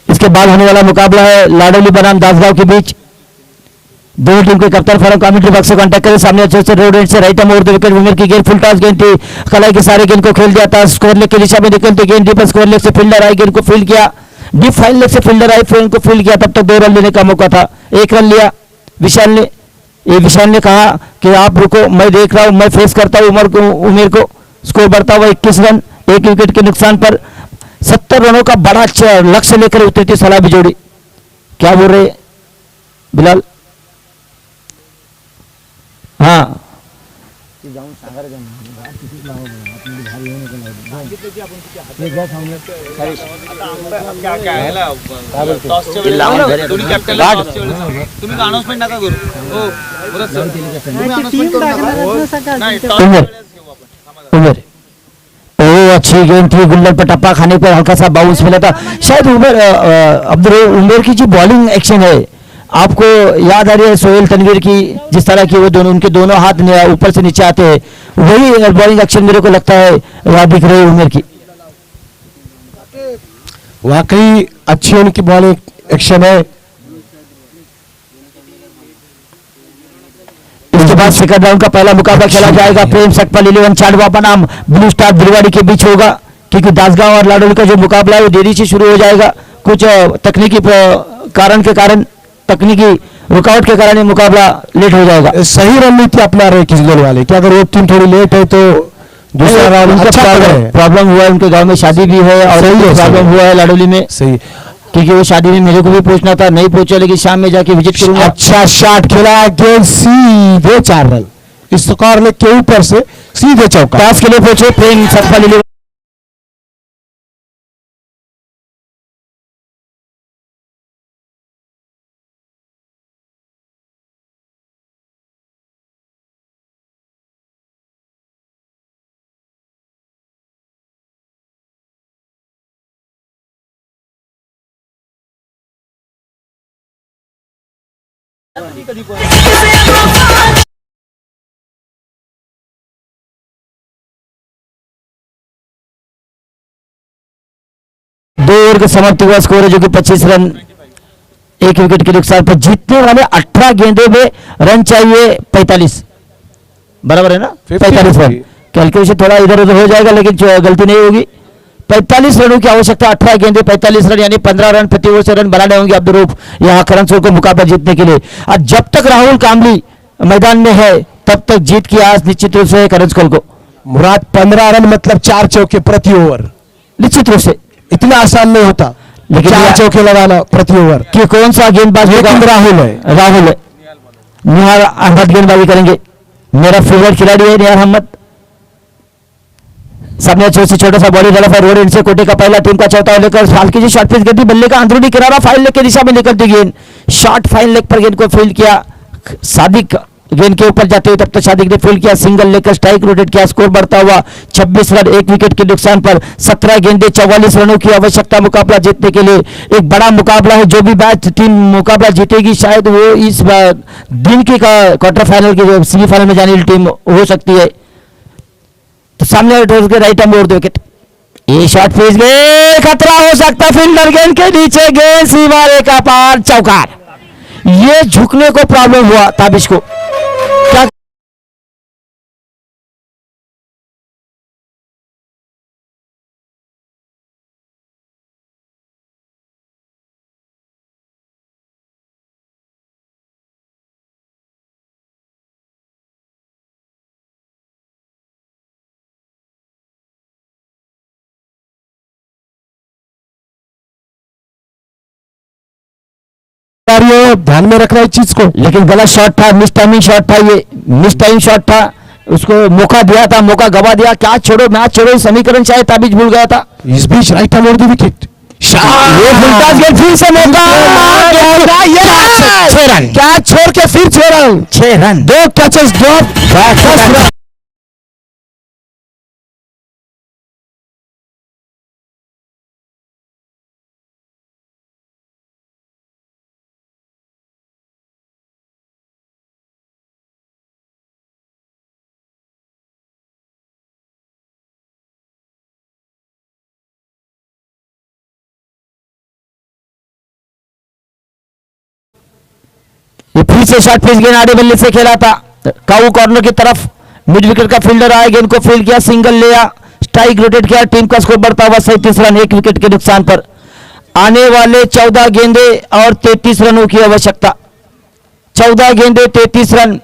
Speaker 2: इसके बाद होने वाला मुकाबला है लाडोली बनाम दासगांव के बीच। दोनों टीम के कप्तान फॉरम कमेंट्री बॉक्स से कांटेक्ट करें। सामने अच्छे से रोड एंड से राइट ओवर द विकेट। उमेर की गेंद फुल टॉस गेंद थी, कलाई के सारे गेंद को खेल दिया था। स्कोर लेग की दिशा में निकलती गेंद डीप स्कोर लेग से फील्डर आई, गेंद को फील्ड किया। डीप फाइल लेग से फील्डर आई, गेंद को फील्ड किया। तब तक 2 रन लेने का मौका था, 1 रन लिया विशाल ने। विशाल ने कहा कि आप रुको, मैं देख रहा हूं, मैं फेस करता हूं उमेर को। स्कोर बढ़ता हुआ 21 रन, 1 विकेट के नुकसान पर। 70 रनों का बड़ा लक्ष्य लेकर उतरी थी सलामी जोड़ी। क्या बोल रहे बिलाल? हाँ उमेर अच्छी गेंद थी, गुल्लर पर टप्पा खाने पर हल्का सा बाउंस मिला था शायद। उमेर की जो बॉलिंग एक्शन है आपको याद आ रही है सोहेल तनवीर की, जिस तरह की वो दोनों, उनके दोनों हाथ ऊपर से नीचे आते हैं, वही बॉलिंग एक्शन मेरे को लगता है वहां दिख रही है उमेर की।
Speaker 1: वाकई अच्छी उनकी बॉलिंग एक्शन है।
Speaker 2: इसके बाद सेकंड राउंड का पहला मुकाबला खेला जाएगा। प्रेम सकपाल 11 चांडवा बनाम ब्लू स्टार दिलवाड़ी के बीच होगा, क्योंकि दासगांव और लाडोली का जो मुकाबला है वो देरी से शुरू हो जाएगा। कुछ तकनीकी तकनीकी रुकावट के कारण ये मुकाबला लेट हो जाएगा।
Speaker 1: सही रणनीति अपना रहे किजगोल वाले कि अगर वो टीम थोड़ी लेट है तो दूसरा राउंड अच्छा
Speaker 2: प्रॉब्लम हुआ है, उनके गांव में शादी भी है और प्रॉब्लम हुआ है लाडोली में।
Speaker 1: सही,
Speaker 2: क्योंकि वो शादी में मेरे को भी पूछना था, नहीं पूछा, लेकिन शाम में जाके विजिट करूंगा।
Speaker 1: अच्छा शॉट खेला, गेंद सीधे 4 रन, इस स्कोर ने के ऊपर से सीधे चौका।
Speaker 2: टॉस के लिए पहुंचे प्रेम सकपाल दो ओवर के समाप्ति हुआ स्कोर है जो कि 25 रन, 1 विकेट के नुकसान पर। जीतने वाले 18 गेंदों में रन चाहिए 45, बराबर है ना? 45 रन। कैलकुलेशन थोड़ा इधर उधर हो जाएगा लेकिन गलती नहीं होगी। 45 रनों की आवश्यकता, 18 गेंदे 45 रन, यानी 15 रन प्रति ओवर से रन बनाने होंगे अब्दुल रऊफ यहाँ करंसोल को मुकाबला जीतने के लिए। और जब तक राहुल कामली मैदान में है तब तक जीत की आस निश्चित रूप से है करंसोल को।
Speaker 1: मुराद 15 रन मतलब 4 चौके प्रति ओवर,
Speaker 2: निश्चित रूप से
Speaker 1: इतना आसान नहीं होता
Speaker 2: लेकिन
Speaker 1: 4 चौके लगाना प्रति ओवर।
Speaker 2: कि कौन सा गेंदबाज होगा?
Speaker 1: राहुल है,
Speaker 2: राहुल है, निहाल अहमद गेंदबाजी करेंगे। मेरा फेवरेट खिलाड़ी है निहाल अहमद। सामने छोटे से छोटा सा बॉडी डाला है, रोड इनसे कोटे का पहला, टीम का चौथा लेकर फाल्के जी शॉर्ट पिच गति, बल्ले का अंदरूनी किनारा फाइन लेग की दिशा में निकलती गेंद, शॉर्ट फाइन लेग पर गेंद को फील्ड किया सादिक, गेंद के ऊपर जाते हुए तब तक सादिक ने फील्ड किया, सिंगल लेकर स्ट्राइक रोटेट किया, स्कोर बढ़ता हुआ 26 रन, 1 विकेट के नुकसान पर। 17 गेंदे 44 रनों की आवश्यकता मुकाबला जीतने के लिए। एक बड़ा मुकाबला है, जो भी मैच टीम मुकाबला जीतेगी शायद वो इस दिन की क्वार्टर फाइनल की सेमीफाइनल में जाने वाली टीम हो सकती है। तो सामने के राइट आर्म ओवर 2 विकेट, ये शॉट फेस गए, खतरा हो सकता फील्डर, गेंद के नीचे गेंद सीमा रेखा पार, चौकार। ये झुकने को प्रॉब्लम हुआ ताबिश को, क्या
Speaker 1: ध्यान में रखना इस चीज को।
Speaker 2: लेकिन गलत शॉट था, मिस टाइमिंग शॉट था, ये मिस टाइम शॉट था, उसको मौका दिया था, मौका गवा दिया। क्या छोड़ो मैच छोड़ो समीकरण शायद ताबिज भूल गया था।
Speaker 1: इस बीच राइट आर्म ओवर 2 विकेट,
Speaker 2: ये फुलटास गेंद फिर से मौका, 6 रन,
Speaker 1: क्या छोड़ के फिर 6 रन,
Speaker 2: 6 रन,
Speaker 1: 2 कैचेस ड्रॉप,
Speaker 2: ये फिर से शॉट फेस गेंद आड़े बल्ले से खेला था, काऊ कॉर्नर की तरफ, मिड विकेट का फील्डर आया, गेंद को फील्ड किया, सिंगल लिया, स्ट्राइक रोटेट किया, टीम का स्कोर बढ़ता हुआ 37 रन, 1 विकेट के नुकसान पर। आने वाले 14 गेंदे और 33 रनों की आवश्यकता, 14 गेंदे 33 रन।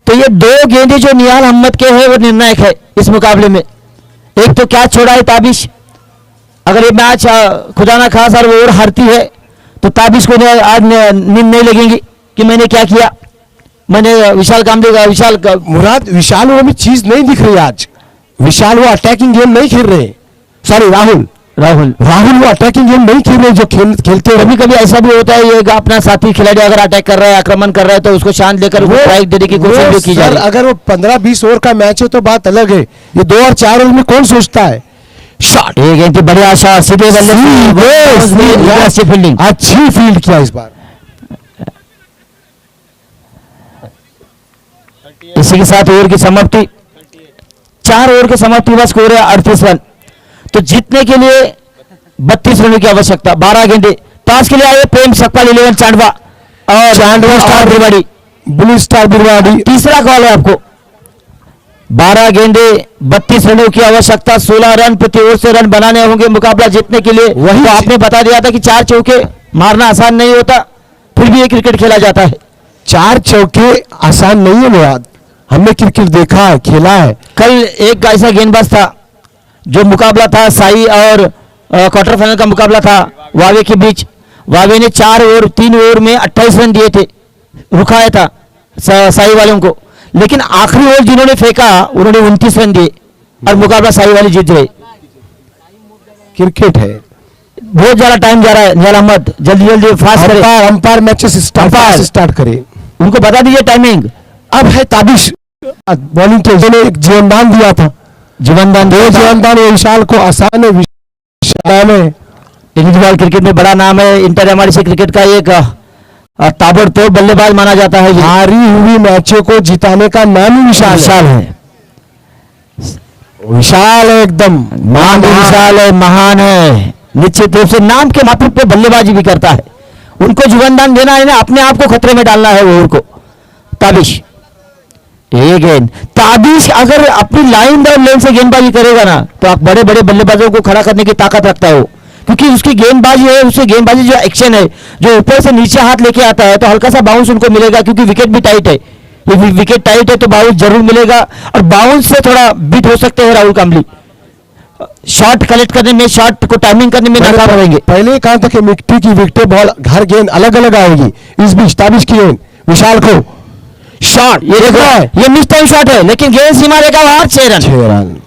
Speaker 2: तो ये 2 गेंदे जो निहाल अहमद के हैं वो निर्णायक है इस मुकाबले में। एक तो क्या छोड़ा है ताबिश, अगर ये मैच खुदा ना खास और वो और हारती है तो ताबिश को आज नींद नहीं लगेगी कि मैंने क्या किया, मैंने विशाल कामदे का
Speaker 1: मुराद विशाल वो में चीज नहीं दिख रही आज। विशाल वो अटैकिंग गेम नहीं खेल रहे, सॉरी राहुल वो अटैकिंग गेम नहीं खेल रहे जो खेलते हैं।
Speaker 2: कभी कभी ऐसा भी होता है, ये अपना साथी खिलाड़ी अगर अटैक कर रहा है, आक्रमण कर रहा है, तो उसको शांत लेकर स्ट्राइक देने की कोशिश भी की जा रही है।
Speaker 1: अगर वो 15-20 ओवर का मैच है तो बात अलग है, ये 2 और 4 ओवर में कौन सोचता है। शॉट,
Speaker 2: एक गेंद की बढ़िया शॉट, सीधे बल्ले से फील्डिंग,
Speaker 1: अच्छी फील्ड किया इस बार।
Speaker 2: इसी के साथ ओवर की समाप्ति, 4 ओवर की समाप्ति हुआ, स्कोर है 38 रन। तो जीतने के लिए 32 रनों की आवश्यकता। 12 गेंदे टॉस के लिए आए प्रेम सकपाल 11 चांडवा और स्टार बिरवाड़ी,
Speaker 1: ब्लू स्टार बिरवाड़ी।
Speaker 2: तीसरा कॉल है आपको। 12 गेंदे 32 रनों की आवश्यकता, 16 रन प्रति ओवर से रन बनाने होंगे मुकाबला जीतने के लिए। वही तो आपने बता दिया था कि 4 चौके मारना आसान नहीं होता, फिर भी ये क्रिकेट खेला जाता है।
Speaker 1: 4 चौके आसान नहीं है मुराद, हमने क्रिकेट देखा है, खेला है।
Speaker 2: कल एक ऐसा गेंदबाज था जो मुकाबला था साई और क्वार्टर फाइनल का मुकाबला था वावे के बीच। वावे ने 4 ओवर 3 ओवर में 28 रन दिए थे, रुकाया था साई वालों को, लेकिन आखिरी ओवर जिन्होंने फेंका उन्होंने 29 रन दिए और मुकाबला साई वाले जीत गए।
Speaker 1: क्रिकेट है,
Speaker 2: बहुत ज्यादा टाइम जा रहा है। निहाल अहमद जल्दी जल्दी फास्ट करें,
Speaker 1: अंपायर मैचेस स्टार्ट करें,
Speaker 2: उनको बता दीजिए टाइमिंग।
Speaker 1: अब है ताबिश बॉलिंग के, जिन्होंने एक जीवनदान दिया था, जीवनदान वो विशाल को आसान है। विशाल है
Speaker 2: क्रिकेट में बड़ा नाम है, इंटर एमआरसी क्रिकेट का एक और ताबड़तोड़ बल्लेबाज माना जाता है।
Speaker 1: हारी हुई मैचों को जिताने का नाम ही विशाल
Speaker 2: विशाल है,
Speaker 1: विशाल है एकदम
Speaker 2: नाम भी विशाल है, महान है। निश्चित रूप से नाम के मात्र पे बल्लेबाजी भी करता है। उनको जीवनदान देना है ना, अपने आप को खतरे में डालना है ओवर को। ताबिश, ये गेंद ताबिश अगर अपनी लाइन बाय लेन से गेंदबाजी करेगा ना तो आप बड़े बड़े बल्लेबाजों को खड़ा करने की ताकत रखता है वो, क्योंकि उसकी गेंदबाजी है, उसकी गेंदबाजी जो एक्शन है, जो ऊपर से नीचे हाथ लेके आता है तो हल्का सा बाउंस उनको मिलेगा, क्योंकि विकेट भी टाइट है। ये विकेट टाइट है तो बाउंस जरूर मिलेगा, और बाउंस से थोड़ा बीट हो सकते हैं राहुल कामली। शॉट कलेक्ट करने में, शॉट को टाइमिंग करने में नाकाम रहेंगे।
Speaker 1: पहले कहा था कि मिट्टी की विकेट बॉल हर गेंद अलग अलग आएगी, इस बीच ताबिश की गेंद विशाल को शॉट,
Speaker 2: ये देखो ये मिस टाइम शॉट है, लेकिन गेंद सीमा रेखा बाहर, 6 रन।
Speaker 1: 6 रन।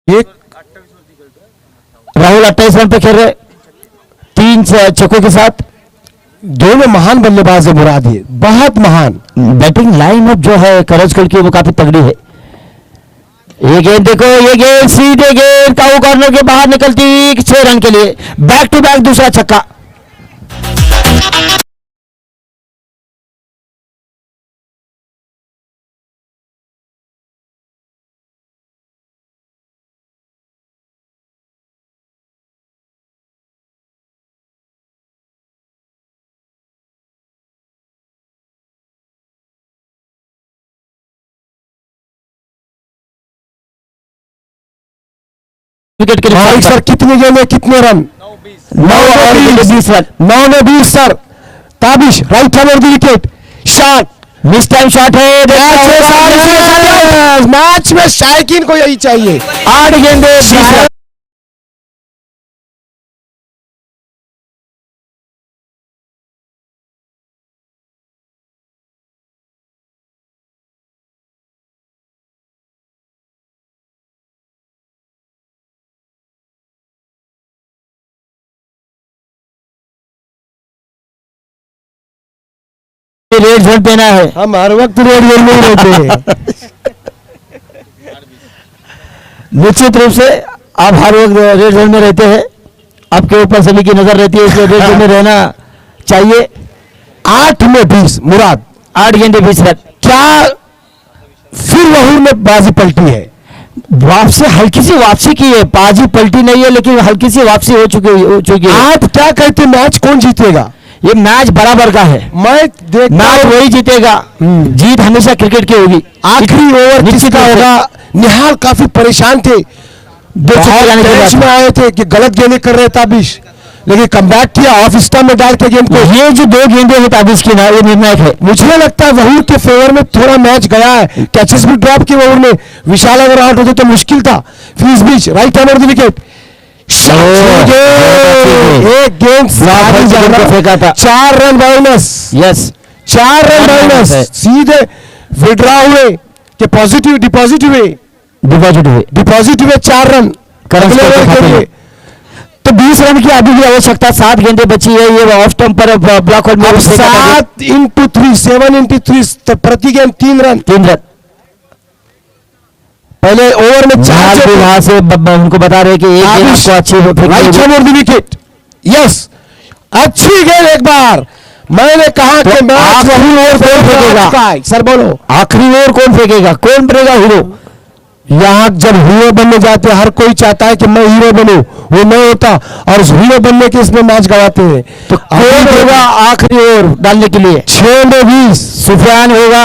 Speaker 1: एक
Speaker 2: राहुल 28 रन पे खेल रहे, 3 छक्कों के साथ।
Speaker 1: दोनों महान बल्लेबाज है मुराद, ये बहुत महान।
Speaker 2: बैटिंग लाइनअप जो है करजकल की वो काफी तगड़ी है। ये गेंद देखो, ये गेंद सीधे गेंद काऊ कॉर्नर के बाहर निकलती, 6 रन के लिए। बैक टू बैक दूसरा छक्का। विकेट के लिए
Speaker 1: सर कितने गेंद, कितने रन?
Speaker 2: 9 और 20 रन।
Speaker 1: 9 में 20 sir. Tabish right hand of the wicket, shot,
Speaker 2: mistime shot है।
Speaker 1: मैच में शायकीन को यही चाहिए।
Speaker 2: 8 गेंदे 20 रन। रेड जोन पहना है।
Speaker 1: हम हर वक्त रेड जोन में ही रहते हैं।
Speaker 2: निश्चित रूप से आप हर वक्त रेड जोन में रहते हैं, आपके ऊपर सभी की नजर रहती है, इसलिए रेड जोन में रहना चाहिए।
Speaker 1: 8 में 20 मुराद,
Speaker 2: 8 गेंदे 20 रन।
Speaker 1: क्या फिर वहूर में बाजी पलटी है?
Speaker 2: वापसी, हल्की सी वापसी की है, बाजी पलटी नहीं है लेकिन हल्की सी वापसी हो चुकी है।
Speaker 1: आप क्या कहते हैं, मैच कौन जीतेगा?
Speaker 2: ये मैच बराबर का है, मैच वही जीतेगा। जीत हमेशा क्रिकेट की होगी।
Speaker 1: आखिरी ओवर किसका होगा? निहाल काफी परेशान थे, मैच में आए थे कि गलत गेंदें कर रहे ताबिश, लेकिन कमबैक किया, ऑफ स्टंप में डाल के गेंद को।
Speaker 2: ये जो 2 गेंदें हैं ताबिश की ना, ये निर्णायक है।
Speaker 1: मुझे लगता है वहूर के फेवर में थोड़ा मैच गया है, कैचेस भी ड्रॉप किए वहूर में। विशाल अगर आउट होते तो मुश्किल था। फिर इस बीच right hand of the wicket, एक गेंद
Speaker 2: फेंका था,
Speaker 1: 4 run minus.
Speaker 2: Yes,
Speaker 1: 4 run minus, सीधे विड्रॉ हुए कि पॉजिटिव डिपॉजिट हुए, डिपॉजिट हुए 4 रन
Speaker 2: अगले ओवर के लिए। तो 20 रन की अभी भी आवश्यकता, 7 गेंदें बची है। ये ऑफ स्टंप पर ब्लॉक होल्ड में
Speaker 1: 7 into 3, 7 into 3 प्रति गेंद 3 रन। पहले ओवर में 4
Speaker 2: वहां से उनको बता रहे कि एक गेंद आपको अच्छी
Speaker 1: right hand of the wicket, yes, अच्छी गेंद। एक बार मैंने कहा कि
Speaker 2: आखिरी ओवर कौन फेंकेगा?
Speaker 1: सर बोलो,
Speaker 2: आखिरी ओवर कौन फेंकेगा, कौन बनेगा हीरो?
Speaker 1: यहाँ जब हीरो बनने जाते हर कोई चाहता है कि मैं हीरो बनूं, वो नहीं होता, और उस हीरो बनने के इसमें मैच गवाते हैं।
Speaker 2: तो कौन होगा आखिरी ओवर डालने के लिए?
Speaker 1: 6 में 20
Speaker 2: सुफियान होगा।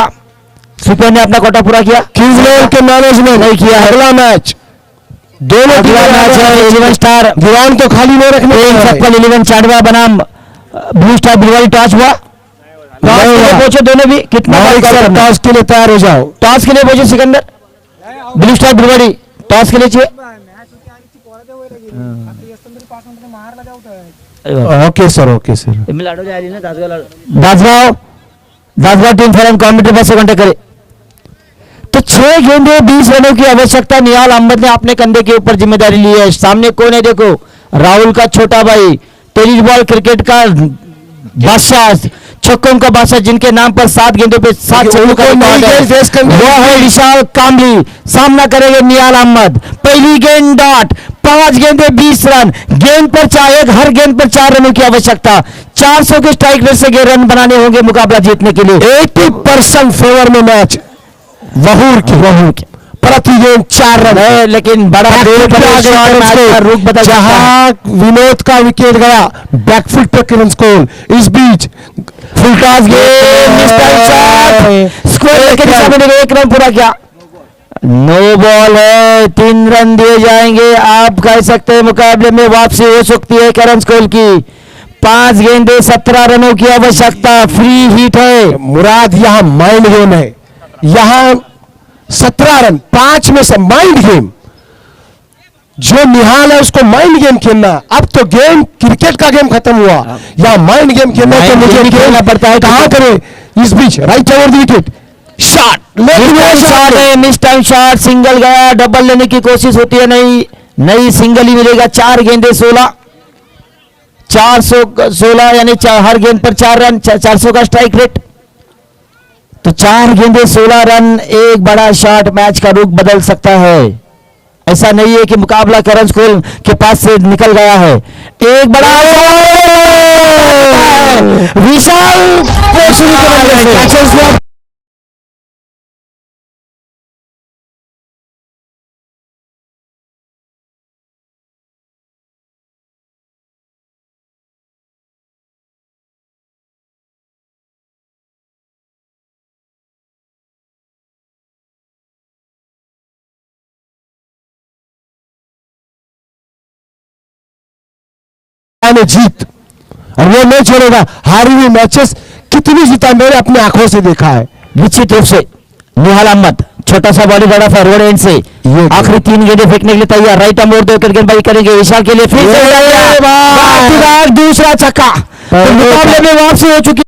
Speaker 2: सुफियान ने अपना कोटा पूरा किया,
Speaker 1: किंग्सलैंड के मैनेजमेंट
Speaker 2: नहीं किया।
Speaker 1: अगला मैच, दोनों
Speaker 2: अगला मैच है 11 स्टार।
Speaker 1: ग्राउंड तो खाली नहीं रखने
Speaker 2: सबका 11 चांडवा बनाम ब्लू स्टार बिलवाड़ी टॉस हुआ, पहुंचे दोनों भी। कितना
Speaker 1: टॉस के लिए तैयार हो जाओ,
Speaker 2: टॉस के लिए पहुंचे Sikandar, blue star Bilwadi toss के लिए चाहिए।
Speaker 1: Okay sir, okay sir.
Speaker 2: Dasgaon Dasgaon team फॉरम कमेंट्री बस से कांटेक्ट करे। तो 6 गेंदे 20 रनों की आवश्यकता निहाल अहमद ने अपने कंधे के ऊपर जिम्मेदारी ली है। सामने कौन है देखो, राहुल का छोटा भाई, टेनिस बॉल क्रिकेट का बादशाह, छक्कों का बादशाह, जिनके नाम पर 7 गेंदों पे 7 छक्कों का रिकॉर्ड है, वो है विशाल कामली। सामना करेंगे निहाल अहमद। पहली गेंद डॉट, 5 गेंदे 20 रन, गेंद पर चाहे हर गेंद पर 4 रनों की आवश्यकता। 400 के स्ट्राइक रेट से रन बनाने होंगे मुकाबला जीतने के लिए।
Speaker 1: 80% फेवर में मैच वहूर की प्रति गेंद 4 रन है,
Speaker 2: लेकिन बड़ा रुख बदल
Speaker 1: जहां विनोद का विकेट गया, बैकफुट पे किरण स्कोर, इस बीच
Speaker 2: फुल टॉस गेंद, स्कोर के दिशा में 1 रन पूरा किया। नो बॉल है, 3 रन दिए जाएंगे। आप कह सकते हैं मुकाबले में वापसी हो सकती है कैरन स्कोल की। 5 गेंदे 17 रनों की आवश्यकता, फ्री हिट है।
Speaker 1: मुराद यहाँ माइंड गेम है, यहाँ 17 रन, 5 में से माइंड गेम। जो निहाल है उसको माइंड गेम खेलना। अब तो गेम क्रिकेट का गेम खत्म हुआ, यहाँ माइंड गेम खेलना तो मुझे खेलना पड़ता है। कहां करे इस बीच right over the wicket, shot,
Speaker 2: mistime shot, single गया, डबल लेने की कोशिश होती है, नहीं सिंगल ही मिलेगा। 4 गेंदे 16, 416 यानी हर गेंद पर 4 रन, 400 का स्ट्राइक रेट। तो 4 गेंदे 16 रन, एक बड़ा शॉट मैच का रुख बदल सकता है। ऐसा नहीं है कि मुकाबला कैरन स्कोल के पास से निकल गया है। एक बड़ा विशाल
Speaker 1: में जीत, और वो नहीं छोड़ेगा। हारी हुई मैचेस कितनी जीता मैंने अपनी आंखों से देखा है।
Speaker 2: निश्चित रूप से निहाल अहमद छोटा सा बॉडी, बड़ा फॉरवर्ड एंड से आखिरी 3 गेंदें फेंकने के लिए तैयार। राइट आर्म मोड़ देकर गेंदबाजी करेंगे विशाल के लिए, फिर से दूसरा छक्का। तो मुकाबले में वापसी हो चुकी।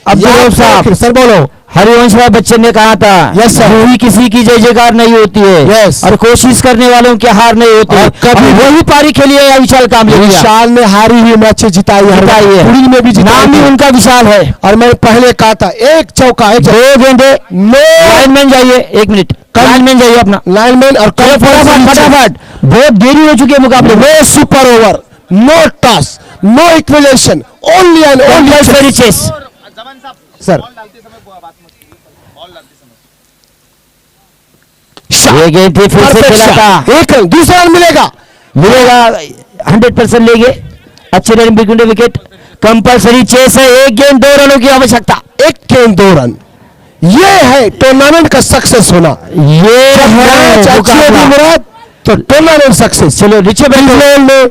Speaker 1: अब्दुल साहब सर बोलो।
Speaker 2: हरिवंश भाई बच्चन ने कहा था,
Speaker 1: यस सर,
Speaker 2: वही किसी की जय जयकार नहीं होती है,
Speaker 1: यस,
Speaker 2: और कोशिश करने वालों की हार नहीं होती है। कभी वही पारी खेली है विशाल कामली।
Speaker 1: विशाल ने हारी हुई मैच जिताई है, पुरी में भी
Speaker 2: नाम भी उनका विशाल है।
Speaker 1: और मैंने पहले कहा था, एक चौका, 2 गेंदे,
Speaker 2: लाइनमैन जाइए, 1 मिनट, लाइनमैन जाइए अपना,
Speaker 1: लाइनमैन, और
Speaker 2: फटाफट, बहुत देरी हो चुकी है मुकाबले।
Speaker 1: No super over, no toss, no equation, only and only
Speaker 2: chase.
Speaker 1: Sir
Speaker 2: ये गेंद थी, फिर से खेला था,
Speaker 1: एक दूसरा रन मिलेगा
Speaker 2: 100% लेंगे। अच्छे रन, विकेट, कंपलसरी चेस है। 1 गेंद 2 रनों की आवश्यकता,
Speaker 1: 1 गेंद 2 रन। ये है टूर्नामेंट का सक्सेस होना।
Speaker 2: ये
Speaker 1: मुराद तो टूर्नामेंट सक्सेस।
Speaker 2: चलो रिचे
Speaker 1: ने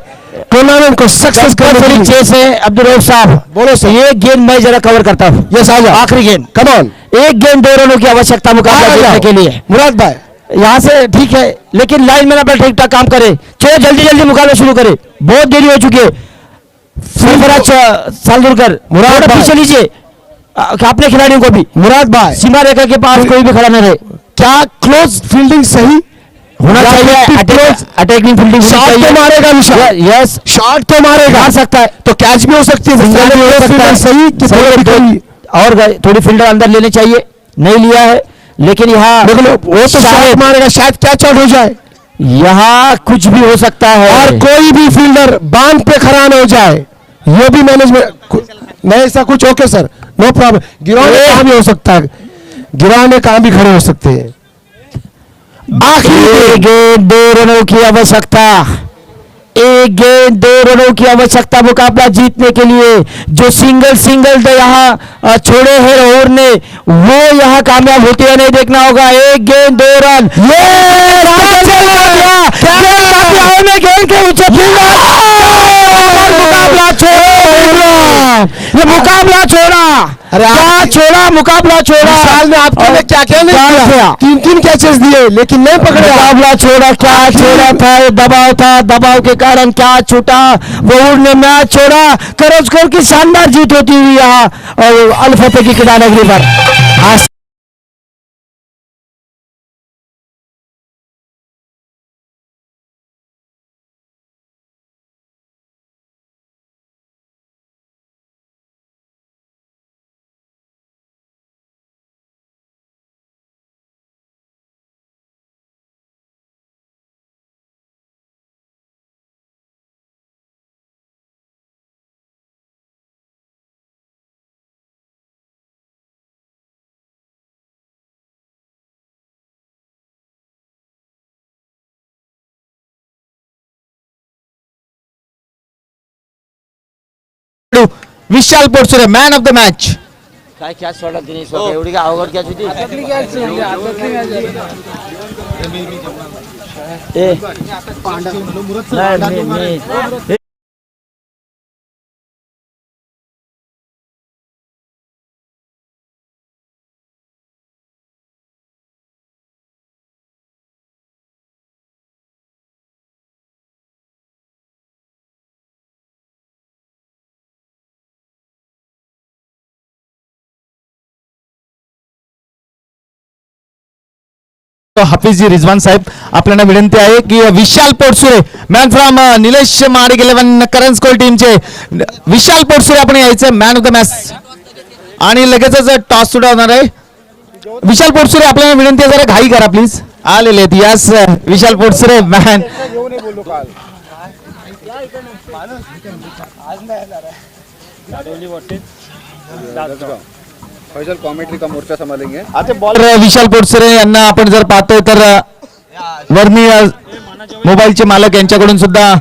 Speaker 1: टूर्नामेंट को सक्सेस करने
Speaker 2: चेस है। अब्दुल रऊफ साहब
Speaker 1: बोलो सर।
Speaker 2: ये गेंद मैं जरा कवर करता हूँ।
Speaker 1: यस आ जाओ,
Speaker 2: आखिरी गेंद,
Speaker 1: कम ऑन।
Speaker 2: 1 गेंद 2 रनों की आवश्यकता मुकाबला जीतने के लिए।
Speaker 1: मुराद भाई
Speaker 2: यहाँ से ठीक है, लेकिन लाइन में अपना ठीक ठाक काम करे। चलो जल्दी जल्दी मुकाबला शुरू करे, बहुत देरी हो चुकी है। सालदुरकर मुराद पीछे लीजिए अपने खिलाड़ियों को भी।
Speaker 1: मुराद भाई
Speaker 2: सीमा रेखा के पास कोई भी खड़ा न रहे।
Speaker 1: क्या क्लोज फील्डिंग सही
Speaker 2: होना चाहिए, अटैकिंग फील्डिंग
Speaker 1: शॉट तो मारेगा विशाल,
Speaker 2: यस
Speaker 1: शॉट तो मारेगा,
Speaker 2: मार सकता है,
Speaker 1: तो कैच भी हो सकती है,
Speaker 2: सिंगल भी हो सकता है।
Speaker 1: सही
Speaker 2: और थोड़ी फील्डर अंदर लेने चाहिए, नहीं लिया है, लेकिन यहाँ
Speaker 1: वो तो शॉट मारेगा, शायद कैच आउट हो जाए।
Speaker 2: यहाँ कुछ भी हो सकता है,
Speaker 1: और कोई भी फील्डर बांध पे खड़ा न हो जाए, ये भी मैनेजमेंट नहीं। ऐसा कुछ ओके सर, नो प्रॉब्लम। गिराने कहाँ भी हो सकता है, गिराने कहाँ भी खड़े हो सकते हैं।
Speaker 2: आखिरी गेंद 2 रनों की आवश्यकता, 1 गेंद 2 रनों की आवश्यकता मुकाबला जीतने के लिए। जो सिंगल यहाँ छोड़े हैं राहुल ने, वो यहाँ कामयाब होते हैं नहीं देखना होगा। 1 गेंद 2 रन, के ऊंचे मुकाबला छोड़ा, ये मुकाबला छोड़ा।
Speaker 1: अरे
Speaker 2: क्या छोड़ा, मुकाबला छोड़ा।
Speaker 1: विशाल ने आपके लिए क्या क्या नहीं किया, 3-3 कैचेस दिए लेकिन नहीं पकड़े।
Speaker 2: मुकाबला छोड़ा, क्या छोड़ा था, ये दबाव था, दबाव के कारण क्या छूटा, वहूर ने मैच छोड़ा। करंजकोट की शानदार जीत होती हुई यहाँ और अल फतेह की किला नगरी पर।
Speaker 5: विशाल पोटसुरे मॅन ऑफ द मॅच.
Speaker 2: काय कॅच सोडला दिनेश वाघ, एवढी काय अवघड कॅच होती.
Speaker 5: हाफिजी रिजवान साहेब आपल्याला विनंती आहे की विशाल पोटसुरे मॅन फ्रॉम निलेश माडिक 11 करंजकोट टीमचे विशाल पोटसुरे आपण यायचं मॅन ऑफ द मॅच आणि लगेचच टॉस सुद्धा होणार आहे. विशाल पोटसुरे आपल्याला विनंती आहे जरा घाई करा प्लीज. आलेले आहेत यस विशाल पोटसुरे मॅन.
Speaker 6: फैजल कॉमेंट्री का मोर्चा संभालेंगे.
Speaker 5: आता बॉलर विशाल पोटसुरे यांना आपण जर पाहतोय तर वर्मी मोबाईलचे मालक यांच्याकडून सुद्धा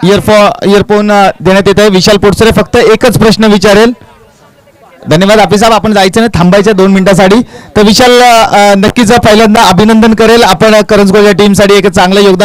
Speaker 5: इयरफोन देण्यात येत आहे. विशाल पोटसुरे फक्त एकच प्रश्न विचारेल. धन्यवाद हाफिज साहेब, आपण जायचं नाही, थांबायचं 2 मिनिटासाठी. तर विशाल नक्कीच पहिल्यांदा अभिनंदन करेल, आपण करंजकोटच्या टीमसाठी एक चांगलं योगदान